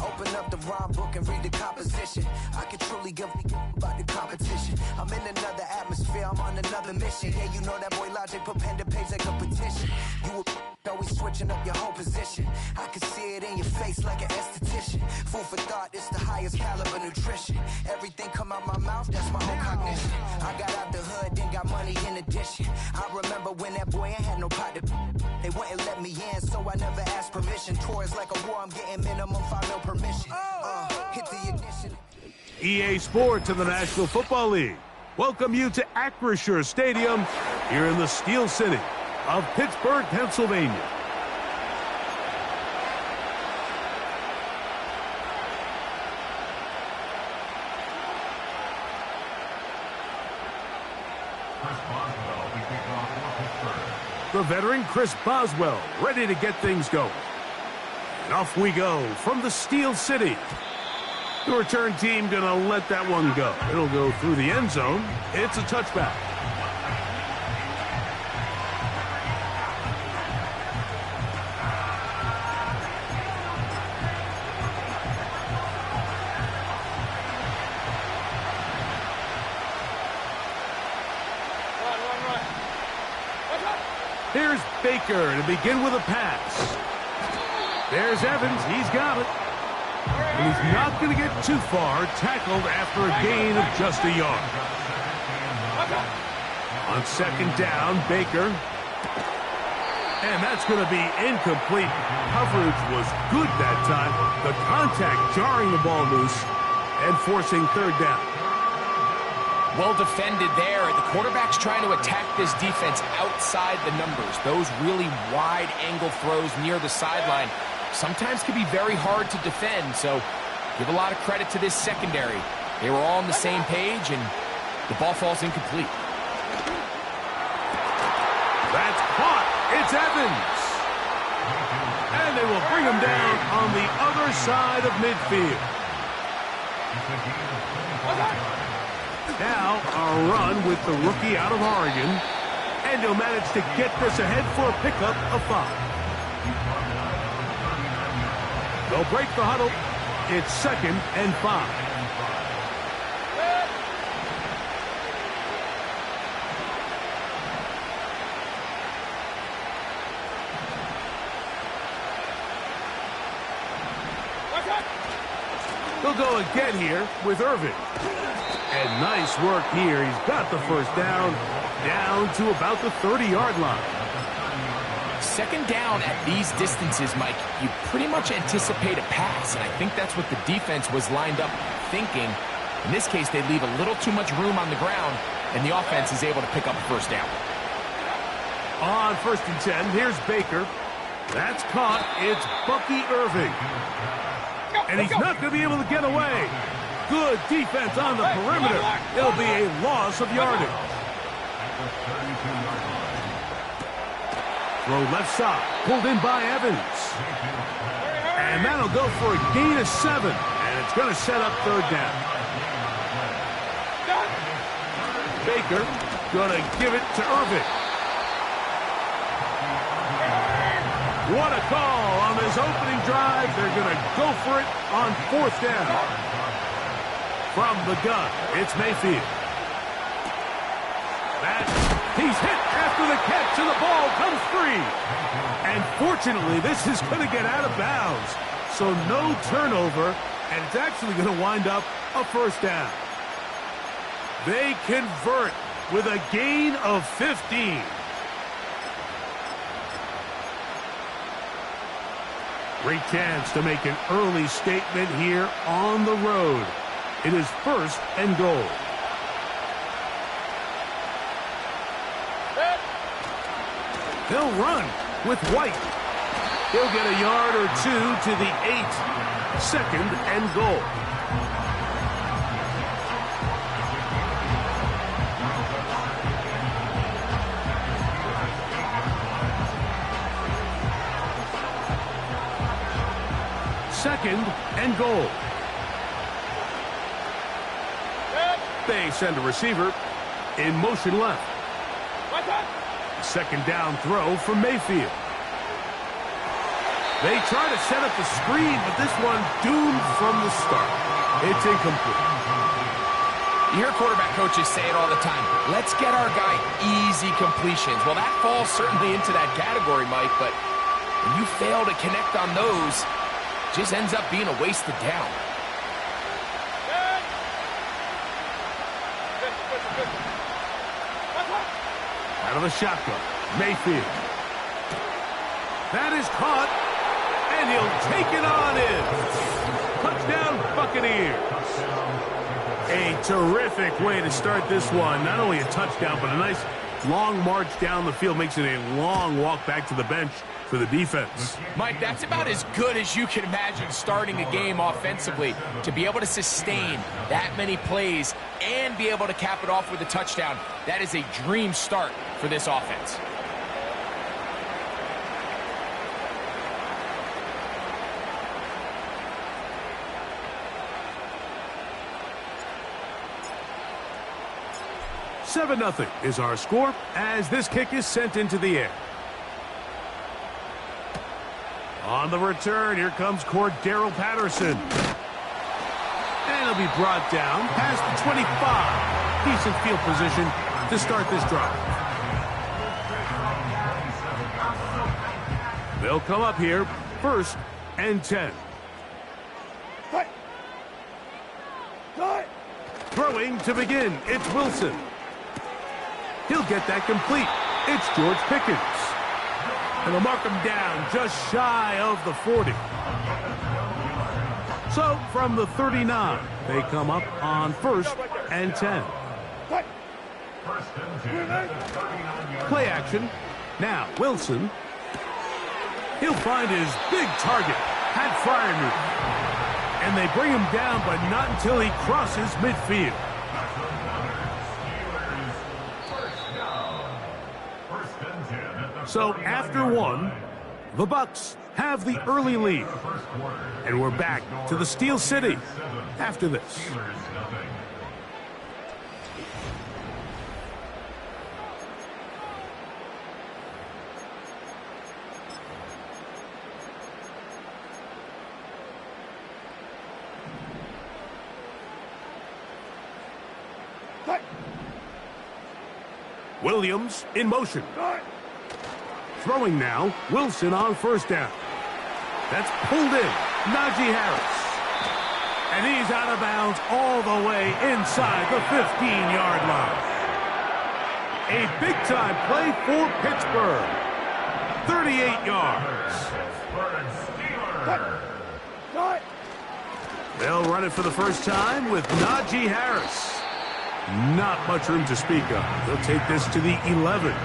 Open up the rhyme book and read the composition. I can truly give about the competition. I'm in another atmosphere, I'm on another mission. Yeah, you know that boy Logic put pen to page like a petition. You were always switching up your whole position. I can see it in your face like an esthetician. Food for thought, it's the highest caliber nutrition. Everything come out my mouth, that's my own cognition. I got out the hood, then got money in addition. I remember when that boy ain't had no pot to. They wouldn't let me in, so I never asked permission. Tours like a war, I'm getting minimum 5 mil permission. Hit the ignition. EA Sports and the National Football League welcome you to Acrisure Stadium here in the Steel City of Pittsburgh, Pennsylvania. The veteran Chris Boswell ready to get things going. And off we go from the Steel City. The return team gonna let that one go. It'll go through the end zone. It's a touchback. Here's Baker to begin with a pass. There's Evans. He's got it. And he's not going to get too far. Tackled after a gain of just a yard. On second down, Baker. And that's going to be incomplete. Coverage was good that time. The contact jarring the ball loose and forcing third down. Well defended there. The quarterback's trying to attack this defense outside the numbers. Those really wide angle throws near the sideline sometimes can be very hard to defend, so give a lot of credit to this secondary. They were all on the same page, and the ball falls incomplete. That's caught. It's Evans. And they will bring him down on the other side of midfield. Now a run with the rookie out of Oregon, and he'll manage to get this ahead for a pickup of 5. They'll break the huddle. It's 2nd and 5. They'll go again here with Irvin. And nice work here. He's got the first down to about the 30-yard line. Second down at these distances, Mike, you pretty much anticipate a pass, and I think that's what the defense was lined up thinking. In this case, they leave a little too much room on the ground, and the offense is able to pick up a first down. On 1st and 10, here's Baker. That's caught. It's Bucky Irving. And he's not going to be able to get away. Good defense on the perimeter. It'll be a loss of yardage. Throw left side. Pulled in by Evans. And that'll go for a gain of 7. And it's going to set up 3rd down. Baker going to give it to Irving. What a call on this opening drive. They're going to go for it on 4th down. From the gun, it's Mayfield. He's hit after the catch, and the ball comes free. And fortunately, this is going to get out of bounds. So no turnover, and it's actually going to wind up a 1st down. They convert with a gain of 15. Great chance to make an early statement here on the road. It is 1st and goal. They'll run with White. He'll get a yard or 2 to the 8. 2nd and goal. Second and goal. They send a receiver in motion left. 2nd down throw from Mayfield. They try to set up the screen, but this one doomed from the start. It's incomplete. You hear quarterback coaches say it all the time. Let's get our guy easy completions. Well, that falls certainly into that category, Mike, but when you fail to connect on those, it just ends up being a wasted down. Out of the shotgun, Mayfield. That is caught, and he'll take it on in. Touchdown, Buccaneers. A terrific way to start this one. Not only a touchdown, but a nice long march down the field. Makes it a long walk back to the bench for the defense. Mike, that's about as good as you can imagine starting a game offensively. To be able to sustain that many plays and be able to cap it off with a touchdown, that is a dream start for this offense. $7-0 is our score as this kick is sent into the air. On the return, here comes Cordero Patterson. And he'll be brought down past the 25. Decent field position to start this drive. They'll come up here, 1st and 10. Throwing to begin, it's Wilson. He'll get that complete. It's George Pickens. And they'll mark him down just shy of the 40. So, from the 39, they come up on 1st and 10. Play action. Now, Wilson. He'll find his big target, Pat Freiermuth. And they bring him down, but not until he crosses midfield. So after one, the Bucs have the early lead. And we're back to the Steel City after this. Williams in motion. Throwing now, Wilson on 1st down. That's pulled in, Najee Harris. And he's out of bounds all the way inside the 15-yard line. A big-time play for Pittsburgh. 38 yards. They'll run it for the first time with Najee Harris. Not much room to speak of. They'll take this to the 11.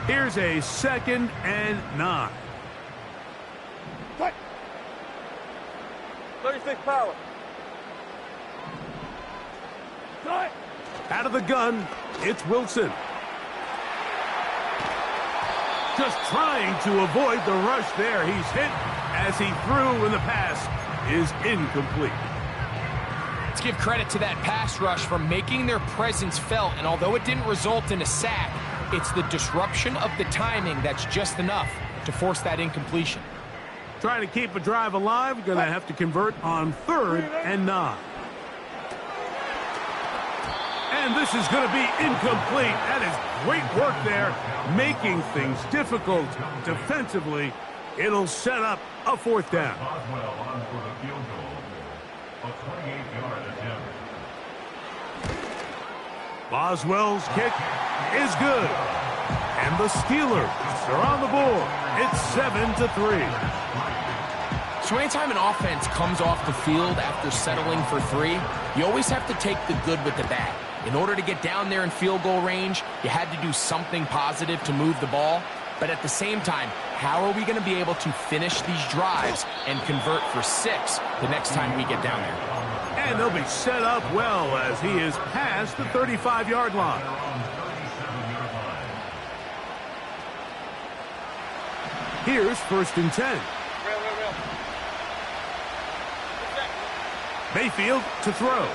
Here's a 2nd and 9. 36 power. Out of the gun, it's Wilson. Just trying to avoid the rush there. He's hit as he threw, and the pass is incomplete. Let's give credit to that pass rush for making their presence felt, and although it didn't result in a sack, it's the disruption of the timing that's just enough to force that incompletion. Trying to keep a drive alive, going to have to convert on 3rd and 9. And this is going to be incomplete. That is great work there, making things difficult defensively. It'll set up a 4th down. Boswell on for the field goal. A 28-yard attempt. Boswell's kick is good. And the Steelers are on the board. It's 7-3. So anytime an offense comes off the field after settling for 3, you always have to take the good with the bad. In order to get down there in field goal range, you had to do something positive to move the ball. But at the same time, how are we going to be able to finish these drives and convert for 6 the next time we get down there? And they'll be set up well as he is past the 35-yard line. Here's 1st and 10. Mayfield to throw.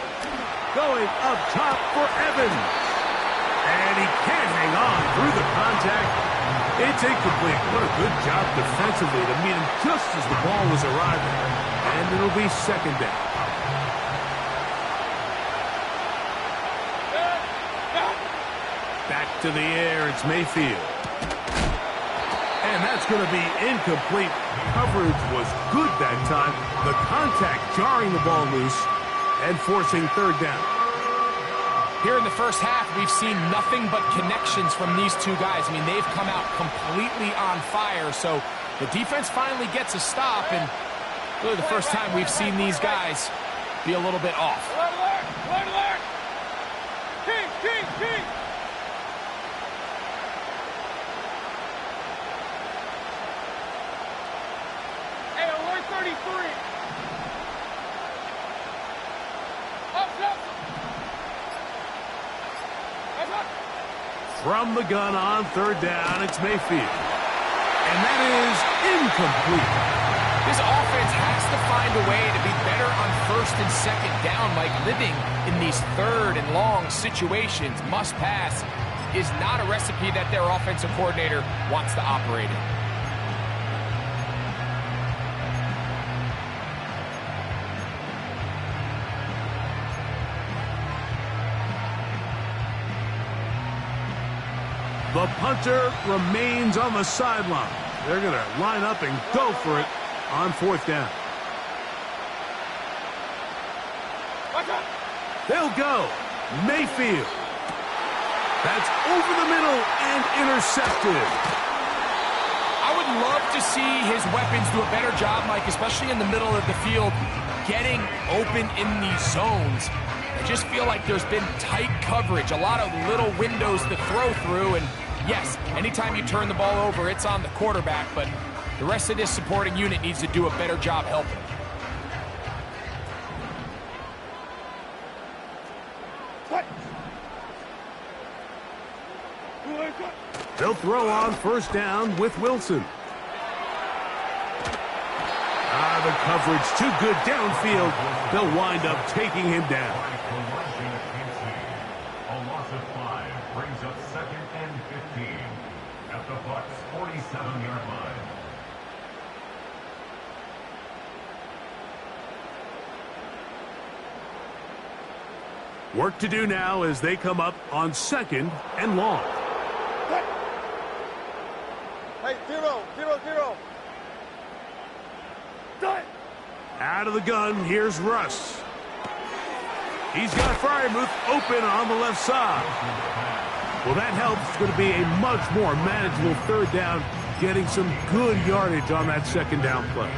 Going up top for Evans. And he can't hang on through the contact. It's incomplete. What a good job defensively to meet him just as the ball was arriving. And it'll be 2nd down. Back to the air, it's Mayfield. And that's going to be incomplete. Coverage was good that time. The contact jarring the ball loose and forcing 3rd down. Here in the first half, we've seen nothing but connections from these two guys. I mean, they've come out completely on fire, so the defense finally gets a stop, and really the first time we've seen these guys be a little bit off. King. Hey, alert 33. From the gun on 3rd down, it's Mayfield. And that is incomplete. This offense has to find a way to be better on 1st and 2nd down, like living in these 3rd and long situations. Must pass is not a recipe that their offensive coordinator wants to operate in. The punter remains on the sideline. They're going to line up and go for it on 4th down. They'll go. Mayfield. That's over the middle and intercepted. I would love to see his weapons do a better job, Mike, especially in the middle of the field, getting open in these zones. I just feel like there's been tight coverage, a lot of little windows to throw through, and yes, anytime you turn the ball over, it's on the quarterback, but the rest of this supporting unit needs to do a better job helping. They'll throw on 1st down with Wilson. The coverage too good downfield. They'll wind up taking him down. A loss of 5 brings up 2nd and 15 at the Bucs' 47-yard line. Work to do now as they come up on 2nd and long. Hey, 0-0-0. Out of the gun, here's Russ. He's got Fryermuth open on the left side. Well, that helps. It's going to be a much more manageable third down, getting some good yardage on that second down play.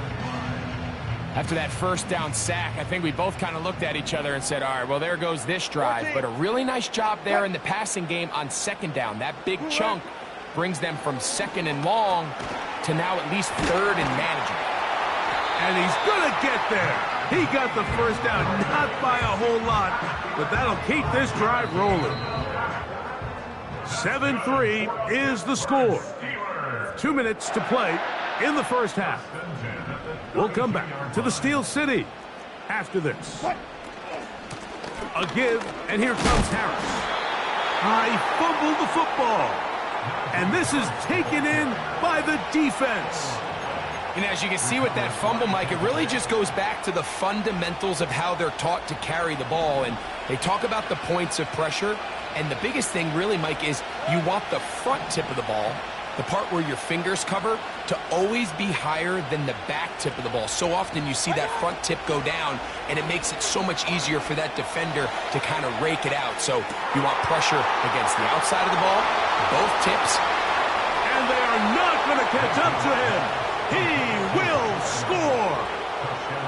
After that first down sack, I think we both kind of looked at each other and said, all right, well, there goes this drive. But a really nice job there in the passing game on second down. That big chunk brings them from second and long to now at least third and manageable. And he's going to get there. He got the first down, not by a whole lot, but that'll keep this drive rolling. 7-3 is the score. 2 minutes to play in the first half. We'll come back to the Steel City after this. A give, and here comes Harris. He fumbled the football. And this is taken in by the defense. And as you can see with that fumble, Mike, it really just goes back to the fundamentals of how they're taught to carry the ball. And they talk about the points of pressure. And the biggest thing really, Mike, is you want the front tip of the ball, the part where your fingers cover, to always be higher than the back tip of the ball. So often you see that front tip go down, and it makes it so much easier for that defender to kind of rake it out. So you want pressure against the outside of the ball, both tips. And they are not going to catch up to him. He will score.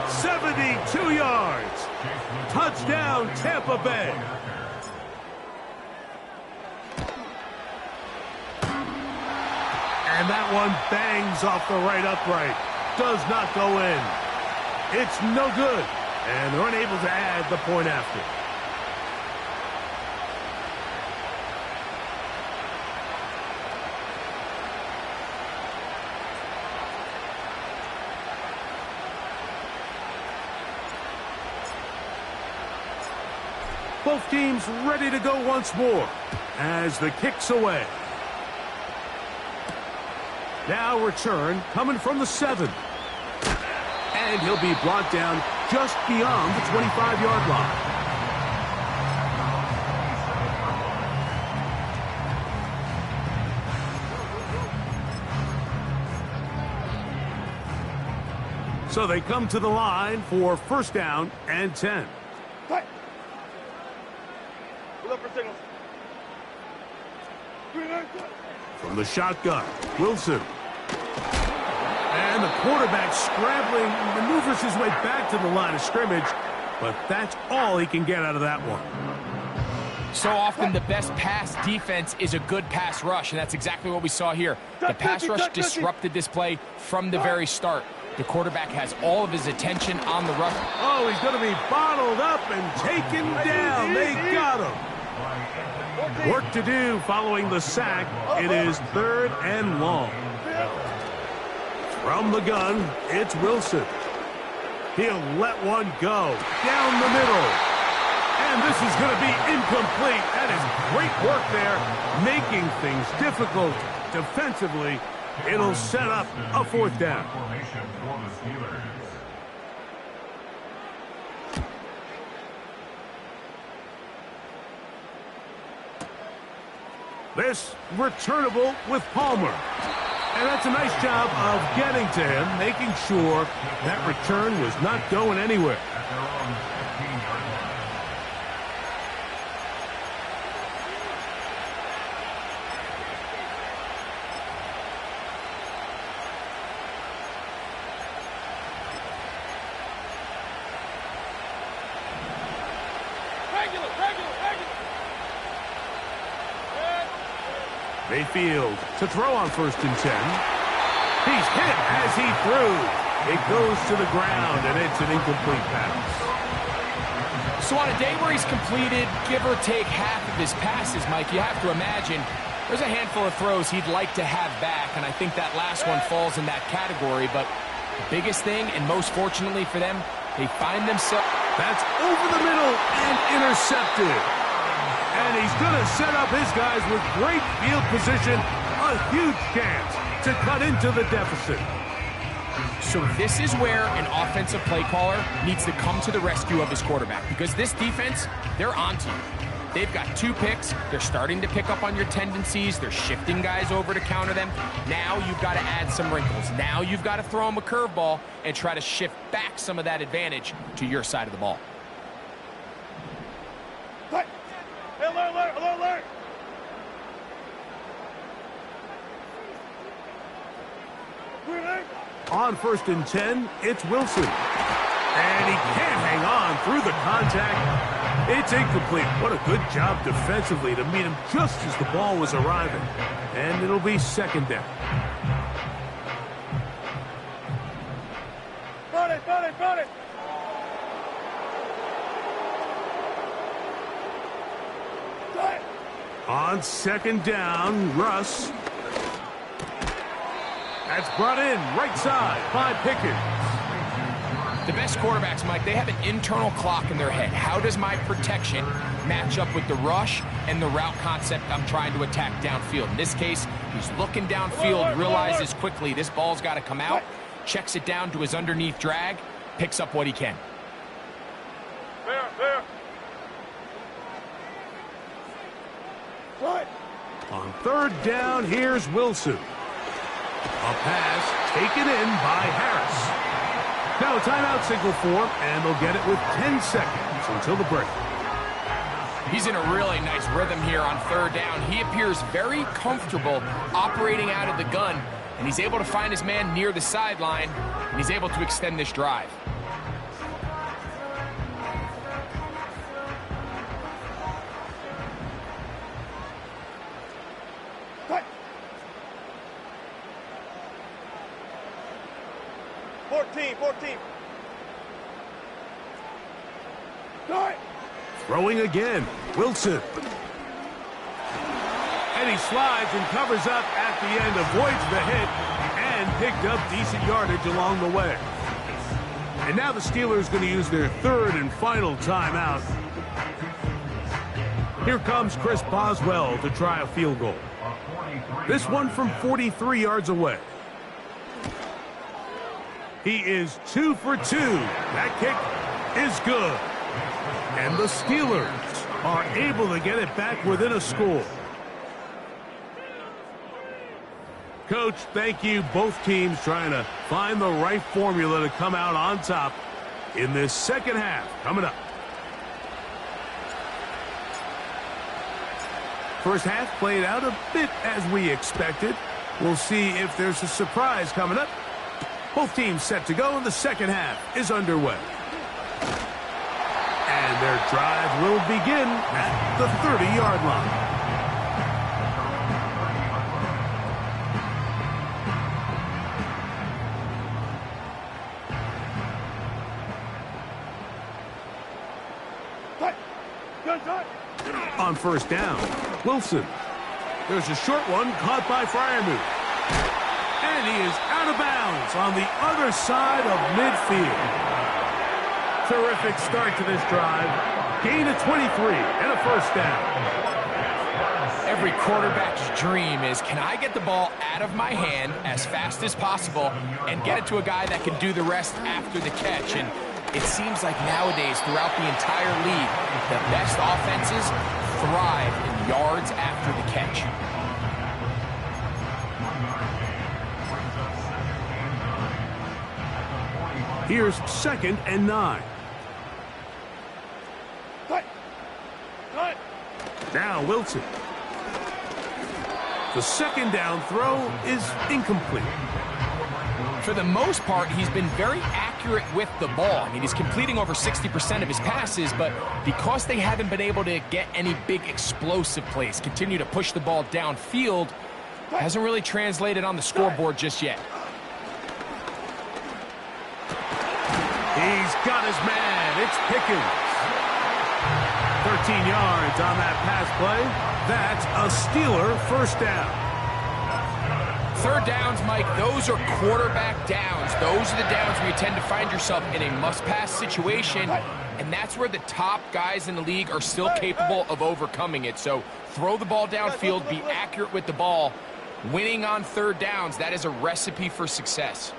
72 yards. Touchdown, Tampa Bay. And that one bangs off the right upright. Does not go in. It's no good. And they're unable to add the point after. Both teams ready to go once more as the kick's away. Now return coming from the 7. And he'll be brought down just beyond the 25-yard line. So they come to the line for first down and 10. From the shotgun, Wilson. And the quarterback scrambling, maneuvers his way back to the line of scrimmage, but that's all he can get out of that one. So often the best pass defense is a good pass rush, and that's exactly what we saw here. The pass rush disrupted this play from the very start. The quarterback has all of his attention on the rush. Oh, he's going to be bottled up and taken down. They got him. Work to do following the sack. It is third and long. From the gun, it's Wilson. He'll let one go down the middle. And this is going to be incomplete. That is great work there, making things difficult defensively. It'll set up a fourth down. This returnable with Palmer. And that's a nice job of getting to him, making sure that return was not going anywhere. Mayfield to throw on first and 10. He's hit as he threw. It goes to the ground, and it's an incomplete pass. So on a day where he's completed, give or take half of his passes, Mike, you have to imagine there's a handful of throws he'd like to have back, and I think that last one falls in that category. But the biggest thing, and most fortunately for them, they find themselves. That's over the middle and intercepted. And he's going to set up his guys with great field position. A huge chance to cut into the deficit. So this is where an offensive play caller needs to come to the rescue of his quarterback, because this defense, they're onto you. They've got 2 picks. They're starting to pick up on your tendencies. They're shifting guys over to counter them. Now you've got to add some wrinkles. Now you've got to throw them a curveball and try to shift back some of that advantage to your side of the ball. On 1st and 10, it's Wilson. And he can't hang on through the contact. It's incomplete. What a good job defensively to meet him just as the ball was arriving. And it'll be 2nd down. Run it, run it, run it. On 2nd down, Russ. That's brought in right side by Pickens. The best quarterbacks, Mike, they have an internal clock in their head. How does my protection match up with the rush and the route concept I'm trying to attack downfield? In this case, he's looking downfield, realizes quickly this ball's got to come out, checks it down to his underneath drag, picks up what he can. There. Right. On 3rd down, here's Wilson. A pass taken in by Harris. Now a timeout signal for him, and they'll get it with 10 seconds until the break. He's in a really nice rhythm here on 3rd down. He appears very comfortable operating out of the gun, and he's able to find his man near the sideline, and he's able to extend this drive. Cut. 14. Cut. Throwing again, Wilson. And he slides and covers up at the end, avoids the hit, and picked up decent yardage along the way. And now the Steelers going to use their 3rd and final timeout. Here comes Chris Boswell to try a field goal. This one from 43 yards away. He is 2 for 2. That kick is good. And the Steelers are able to get it back within a score. Coach, thank you. Both teams trying to find the right formula to come out on top in this 2nd half coming up. First half played out a bit as we expected. We'll see if there's a surprise coming up. Both teams set to go, and the 2nd half is underway. And their drive will begin at the 30-yard line. On 1st down, Wilson. There's a short one caught by Freiermuth. And he is out of bounds on the other side of midfield. Terrific start to this drive. Gain of 23 and a 1st down. Every quarterback's dream is, can I get the ball out of my hand as fast as possible and get it to a guy that can do the rest after the catch? And it seems like nowadays, throughout the entire league, the best offenses thrive in yards after the catch. Here's 2nd and 9. Cut. Now Wilson. The 2nd down throw is incomplete. For the most part, he's been very accurate with the ball. I mean, he's completing over 60% of his passes, but because they haven't been able to get any big explosive plays, continue to push the ball downfield, hasn't really translated on the scoreboard just yet. He's got his man. It's Pickens. 13 yards on that pass play. That's a Steeler 1st down. 3rd downs, Mike, those are quarterback downs. Those are the downs where you tend to find yourself in a must-pass situation, and that's where the top guys in the league are still capable of overcoming it. So throw the ball downfield, be accurate with the ball. Winning on 3rd downs, that is a recipe for success.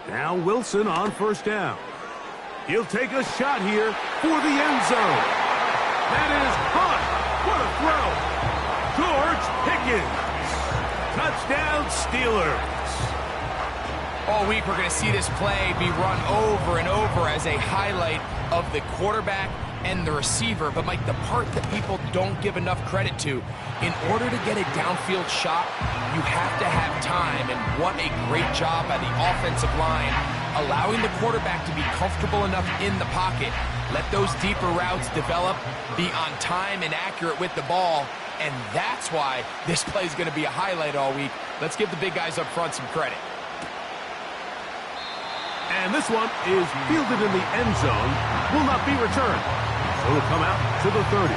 Now Wilson on 1st down. He'll take a shot here for the end zone. That is caught. What a throw. George Pickens. Touchdown, Steelers. All week we're going to see this play be run over and over as a highlight of the quarterback and the receiver. But, Mike, the part that people don't give enough credit to, in order to get a downfield shot, you have to have time. And what a great job by the offensive line, allowing the quarterback to be comfortable enough in the pocket, let those deeper routes develop, be on time and accurate with the ball. And that's why this play is going to be a highlight all week. Let's give the big guys up front some credit. And this one is fielded in the end zone, will not be returned. So it'll come out to the 30.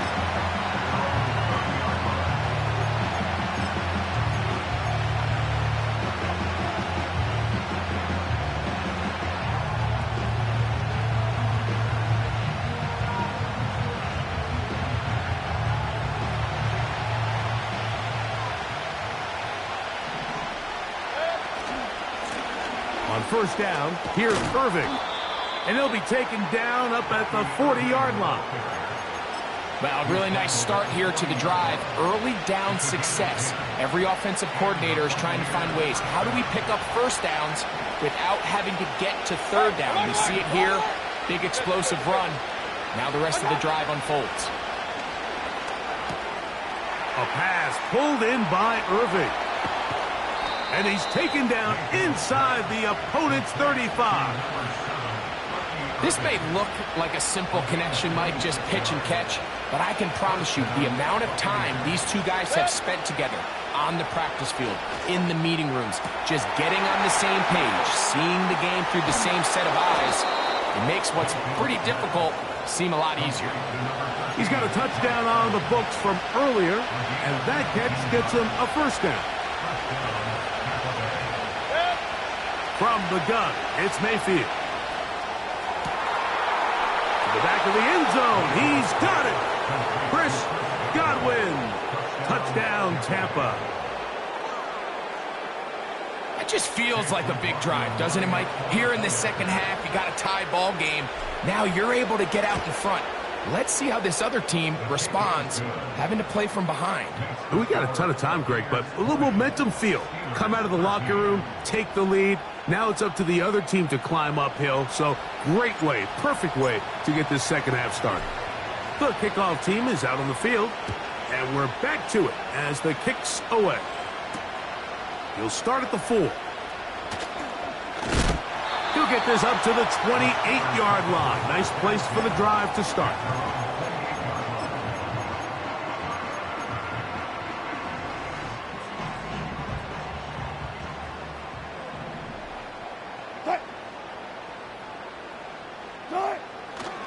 On first down, here's Irving. And he'll be taken down up at the 40-yard line. Well, really nice start here to the drive. Early down success. Every offensive coordinator is trying to find ways. How do we pick up first downs without having to get to third down? We see it here. Big explosive run. Now the rest of the drive unfolds. A pass pulled in by Irving. And he's taken down inside the opponent's 35. This may look like a simple connection, Mike, just pitch and catch, but I can promise you the amount of time these two guys have spent together on the practice field, in the meeting rooms, just getting on the same page, seeing the game through the same set of eyes, it makes what's pretty difficult seem a lot easier. He's got a touchdown on the books from earlier, and that catch gets him a first down. From the gun, it's Mayfield. To the back of the end zone, he's got it. Chris Godwin, touchdown Tampa. It just feels like a big drive, doesn't it, Mike? Here in the second half, you got a tie ball game. Now you're able to get out in front. Let's see how this other team responds, having to play from behind. We got a ton of time, Greg, but a little momentum feel. Come out of the locker room, take the lead. Now it's up to the other team to climb uphill. So great way, perfect way to get this second half started. The kickoff team is out on the field, and we're back to it as the kick's away. He'll start at the 4. He'll get this up to the 28-yard line. Nice place for the drive to start.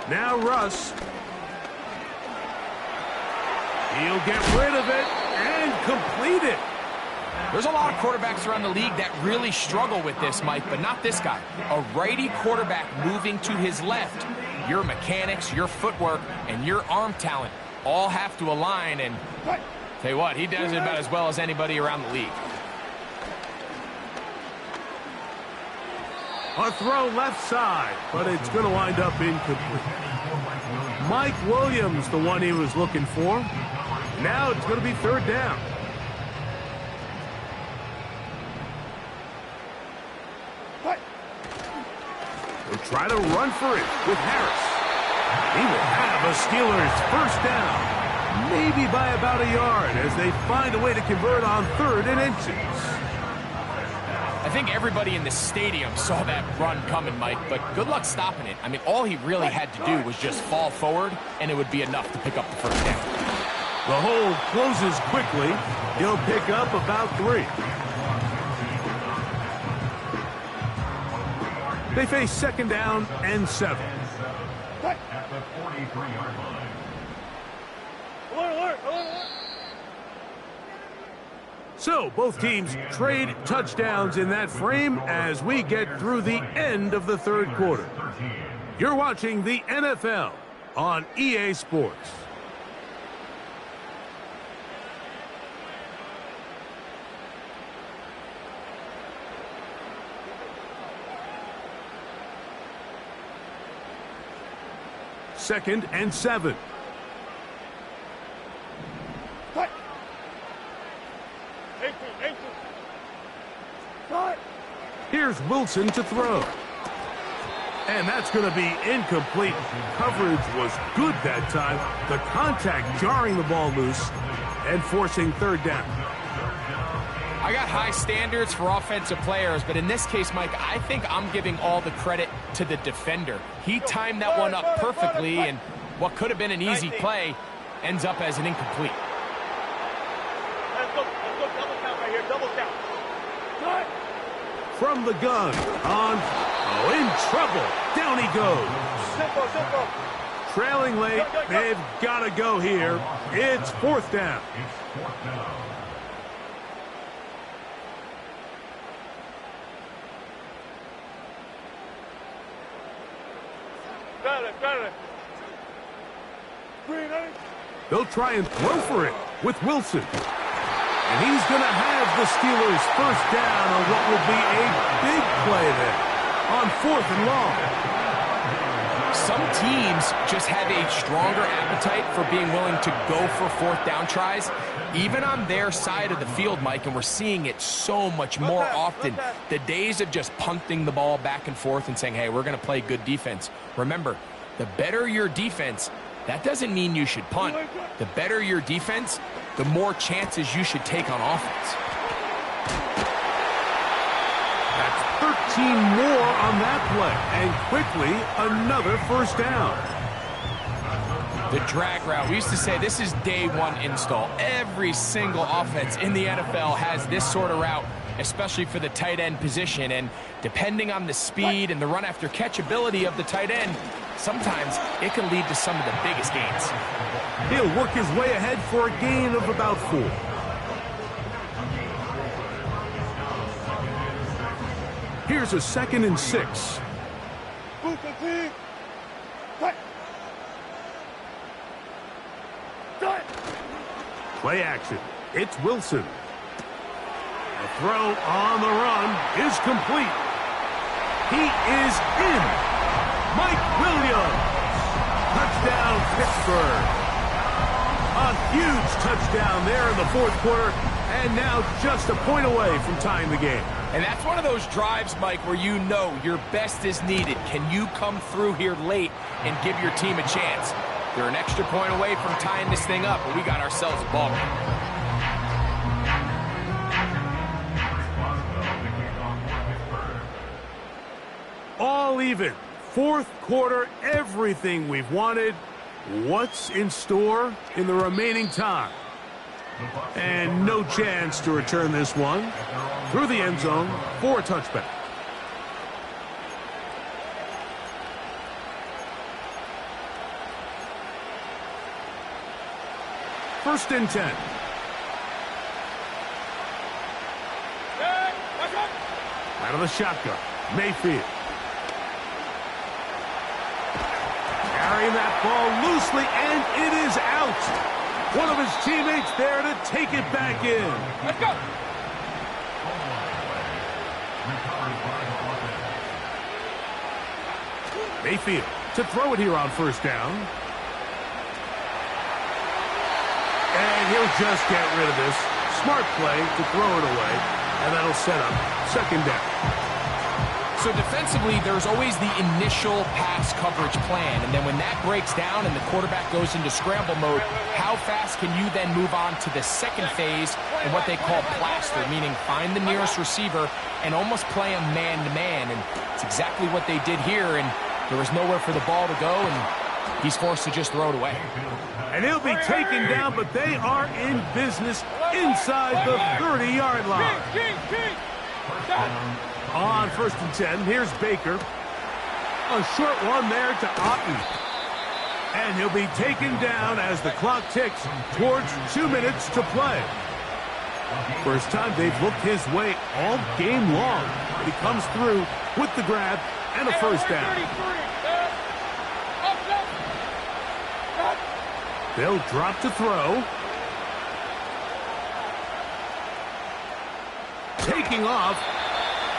Now Russ. He'll get rid of it and complete it. There's a lot of quarterbacks around the league that really struggle with this, Mike, but not this guy. A righty quarterback moving to his left. Your mechanics, your footwork, and your arm talent all have to align, and tell you what, he does it about as well as anybody around the league. A throw left side, but it's going to wind up incomplete. Mike Williams, the one he was looking for. Now it's going to be third down. They'll try to run for it with Harris. He will have a Steelers first down, maybe by about a yard, as they find a way to convert on 3rd and inches. I think everybody in the stadium saw that run coming, Mike, but good luck stopping it. I mean, all he really had to do was just fall forward, and it would be enough to pick up the first down. The hole closes quickly. He'll pick up about 3. They face second down and 7. At the 43-yard line. So both teams trade touchdowns in that frame as we get through the end of the third quarter. You're watching the NFL on EA Sports. Second and 7. Here's Wilson to throw. And that's going to be incomplete. Coverage was good that time. The contact jarring the ball loose and forcing third down. I got high standards for offensive players, but in this case, Mike, I think I'm giving all the credit to the defender. He timed that one up perfectly, and what could have been an easy play ends up as an incomplete. Let's go double count right here, double count. From the gun, in trouble. Down he goes. Simple. Trailing late, they've got to go here. It's fourth down. Got it. They'll try and throw for it with Wilson. And he's going to have the Steelers first down on what will be a big play there on 4th and long. Some teams just have a stronger appetite for being willing to go for fourth down tries, even on their side of the field, Mike, and we're seeing it so much more often. The days of just punting the ball back and forth and saying, hey, we're going to play good defense. Remember, the better your defense, that doesn't mean you should punt. The better your defense, the more chances you should take on offense. That's 13 more on that play, and quickly another first down. The drag route. We used to say this is day one install. Every single offense in the NFL has this sort of route, especially for the tight end position, and depending on the speed and the run after catch ability of the tight end, sometimes it can lead to some of the biggest gains. He'll work his way ahead for a gain of about 4. Here's a 2nd and 6. Play action. It's Wilson. The throw on the run is complete. He is in. Mike Williams. Touchdown, Pittsburgh. A huge touchdown there in the 4th quarter, and now just a point away from tying the game. And that's one of those drives, Mike, where you know your best is needed. Can you come through here late and give your team a chance? They're an extra point away from tying this thing up, but we got ourselves a ball game. All even. 4th quarter, everything we've wanted. What's in store in the remaining time? And no chance to return this one through the end zone for a touchback. First and 10. Out of the shotgun, Mayfield. Carrying that ball loosely, and it is out. One of his teammates there to take it back in. Let's go. Mayfield to throw it here on first down. And he'll just get rid of this. Smart play to throw it away, and that'll set up second down. So defensively, there's always the initial pass coverage plan, and then when that breaks down and the quarterback goes into scramble mode, how fast can you then move on to the second phase and what they call plaster, meaning find the nearest receiver and almost play them man-to-man, and it's exactly what they did here, and there was nowhere for the ball to go, and he's forced to just throw it away. And he'll be taken down, but they are in business inside the 30-yard line. On first and 10, here's Baker. A short one there to Otten. And he'll be taken down as the clock ticks towards 2 minutes to play. First time they've looked his way all game long. He comes through with the grab and a first down. They'll drop to throw. Taking off.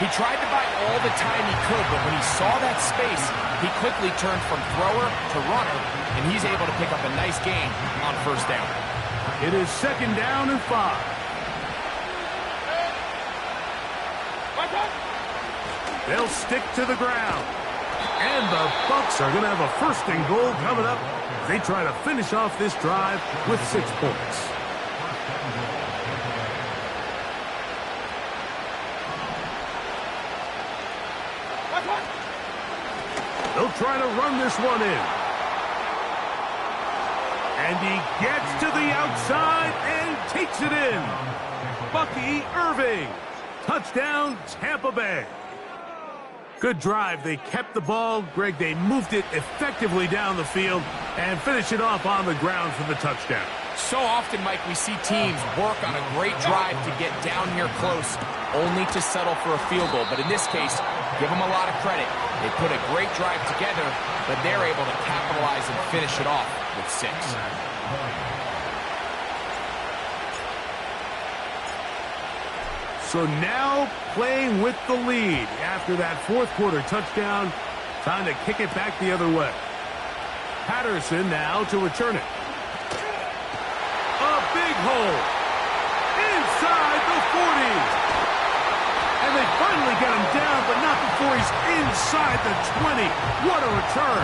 He tried to buy all the time he could, but when he saw that space, he quickly turned from thrower to runner, and he's able to pick up a nice gain on first down. It is second down and 5. They'll stick to the ground. And the Bucs are going to have a first and goal coming up. They try to finish off this drive with 6 points. They'll try to run this one in. And he gets to the outside and takes it in. Bucky Irving. Touchdown, Tampa Bay. Good drive. They kept the ball. Greg, they moved it effectively down the field and finish it off on the ground for the touchdown. So often, Mike, we see teams work on a great drive to get down here close, only to settle for a field goal. But in this case, give them a lot of credit. They put a great drive together, but they're able to capitalize and finish it off with 6. So now playing with the lead after that fourth quarter touchdown. Time to kick it back the other way. Patterson now to return it. A big hole. Inside the 40. And they finally get him down, but not before he's inside the 20. What a return.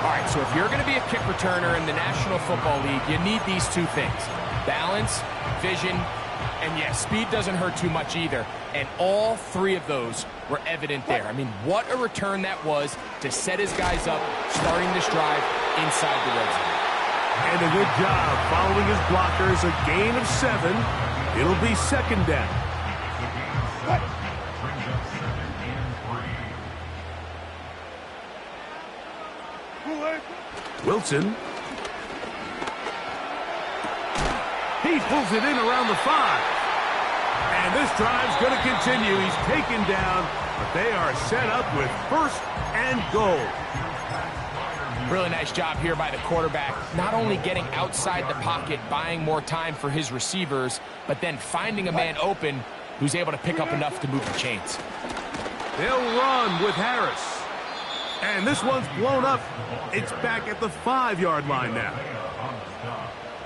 All right, so if you're going to be a kick returner in the National Football League, you need these 2 things. Balance, vision, and yes, speed doesn't hurt too much either. And all 3 of those were evident there. I mean, what a return that was to set his guys up, starting this drive inside the red zone. And a good job following his blockers. A gain of 7. It'll be second down. Wilson. He pulls it in around the 5. And this drive's going to continue. He's taken down, but they are set up with first and goal. Really nice job here by the quarterback, not only getting outside the pocket, buying more time for his receivers, but then finding a man open who's able to pick up enough to move the chains. They'll run with Harris. And this one's blown up. It's back at the 5-yard line now.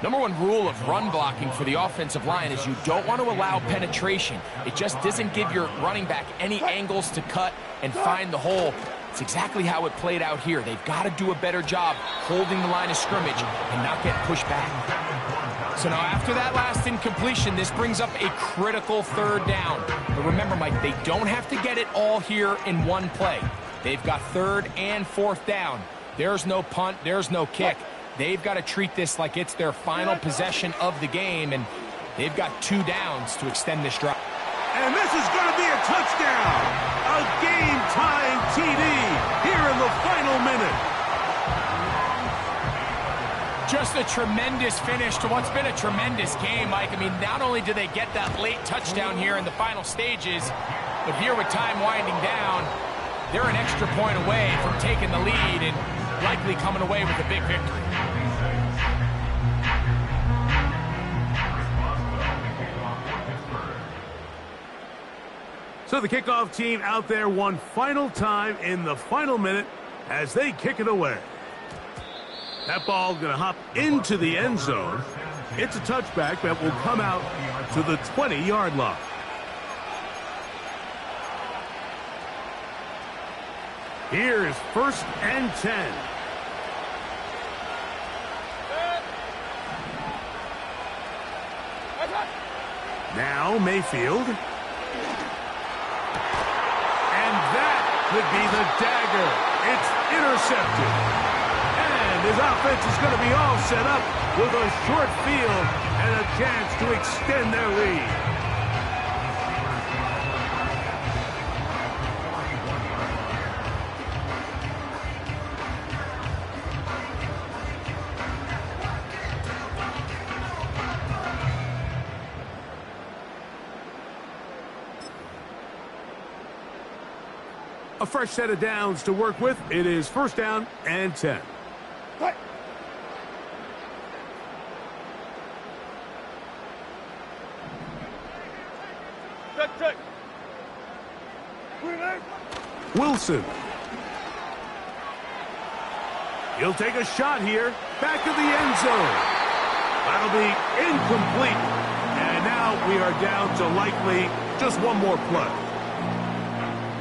Number 1 rule of run blocking for the offensive line is you don't want to allow penetration. It just doesn't give your running back any angles to cut and find the hole. It's exactly how it played out here. They've got to do a better job holding the line of scrimmage and not get pushed back. So now after that last incompletion, this brings up a critical 3rd down. But remember, Mike, they don't have to get it all here in one play. They've got 3rd and 4th down. There's no punt. There's no kick. They've got to treat this like it's their final possession of the game, and they've got 2 downs to extend this drive. And this is going to be a touchdown. A game-tying TD here in the final minute. Just a tremendous finish to what's been a tremendous game, Mike. I mean, not only do they get that late touchdown here in the final stages, but here with time winding down, they're an extra point away from taking the lead and likely coming away with a big victory. So the kickoff team out there one final time in the final minute as they kick it away. That ball going to hop into the end zone. It's a touchback that will come out to the 20-yard line. Here is 1st and 10. Now Mayfield. And that could be the dagger. It's intercepted. And his offense is going to be all set up with a short field and a chance to extend their lead. A fresh set of downs to work with. It is 1st down and 10. Wilson. He'll take a shot here. Back to the end zone. That'll be incomplete. And now we are down to likely just one more play.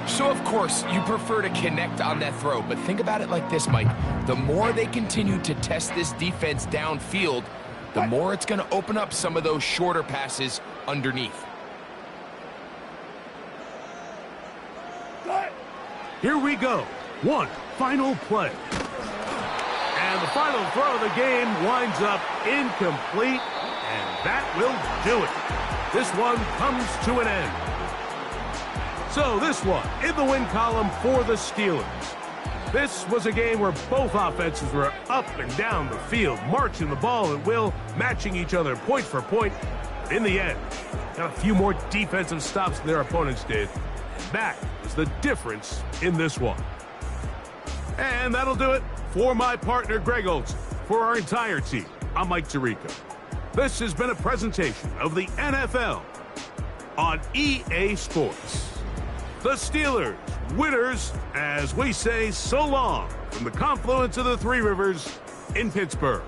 So, of course, you prefer to connect on that throw, but think about it like this, Mike. The more they continue to test this defense downfield, the more it's going to open up some of those shorter passes underneath. Here we go. One final play. And the final throw of the game winds up incomplete, and that will do it. This one comes to an end. So this one in the win column for the Steelers. This was a game where both offenses were up and down the field, marching the ball at will, matching each other point for point. In the end, got a few more defensive stops than their opponents did. And that is the difference in this one. And that'll do it for my partner, Greg Olson. For our entire team, I'm Mike Tirico. This has been a presentation of the NFL on EA Sports. The Steelers, winners, as we say so long from the confluence of the Three Rivers in Pittsburgh.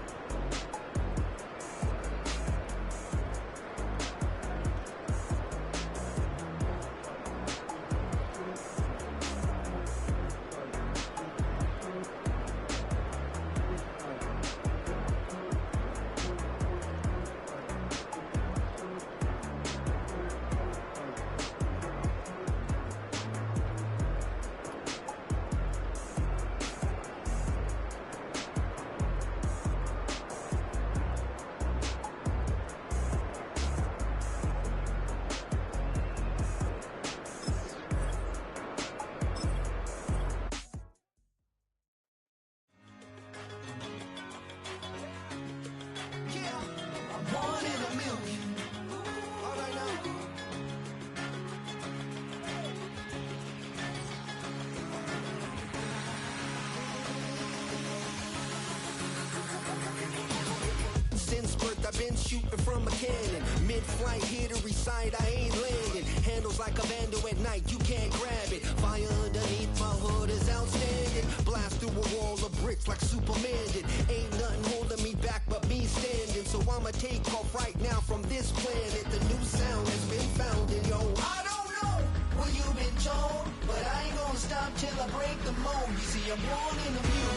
I've been shooting from a cannon. Mid-flight, here to recite, I ain't landing. Handles like a vandal at night, you can't grab it. Fire underneath my hood is outstanding. Blast through a wall of bricks like Superman did. Ain't nothing holding me back but me standing. So I'ma take off right now from this planet. The new sound has been found in yo. I don't know what you've been told, but I ain't gonna stop till I break the mold. You see, I'm born in the music.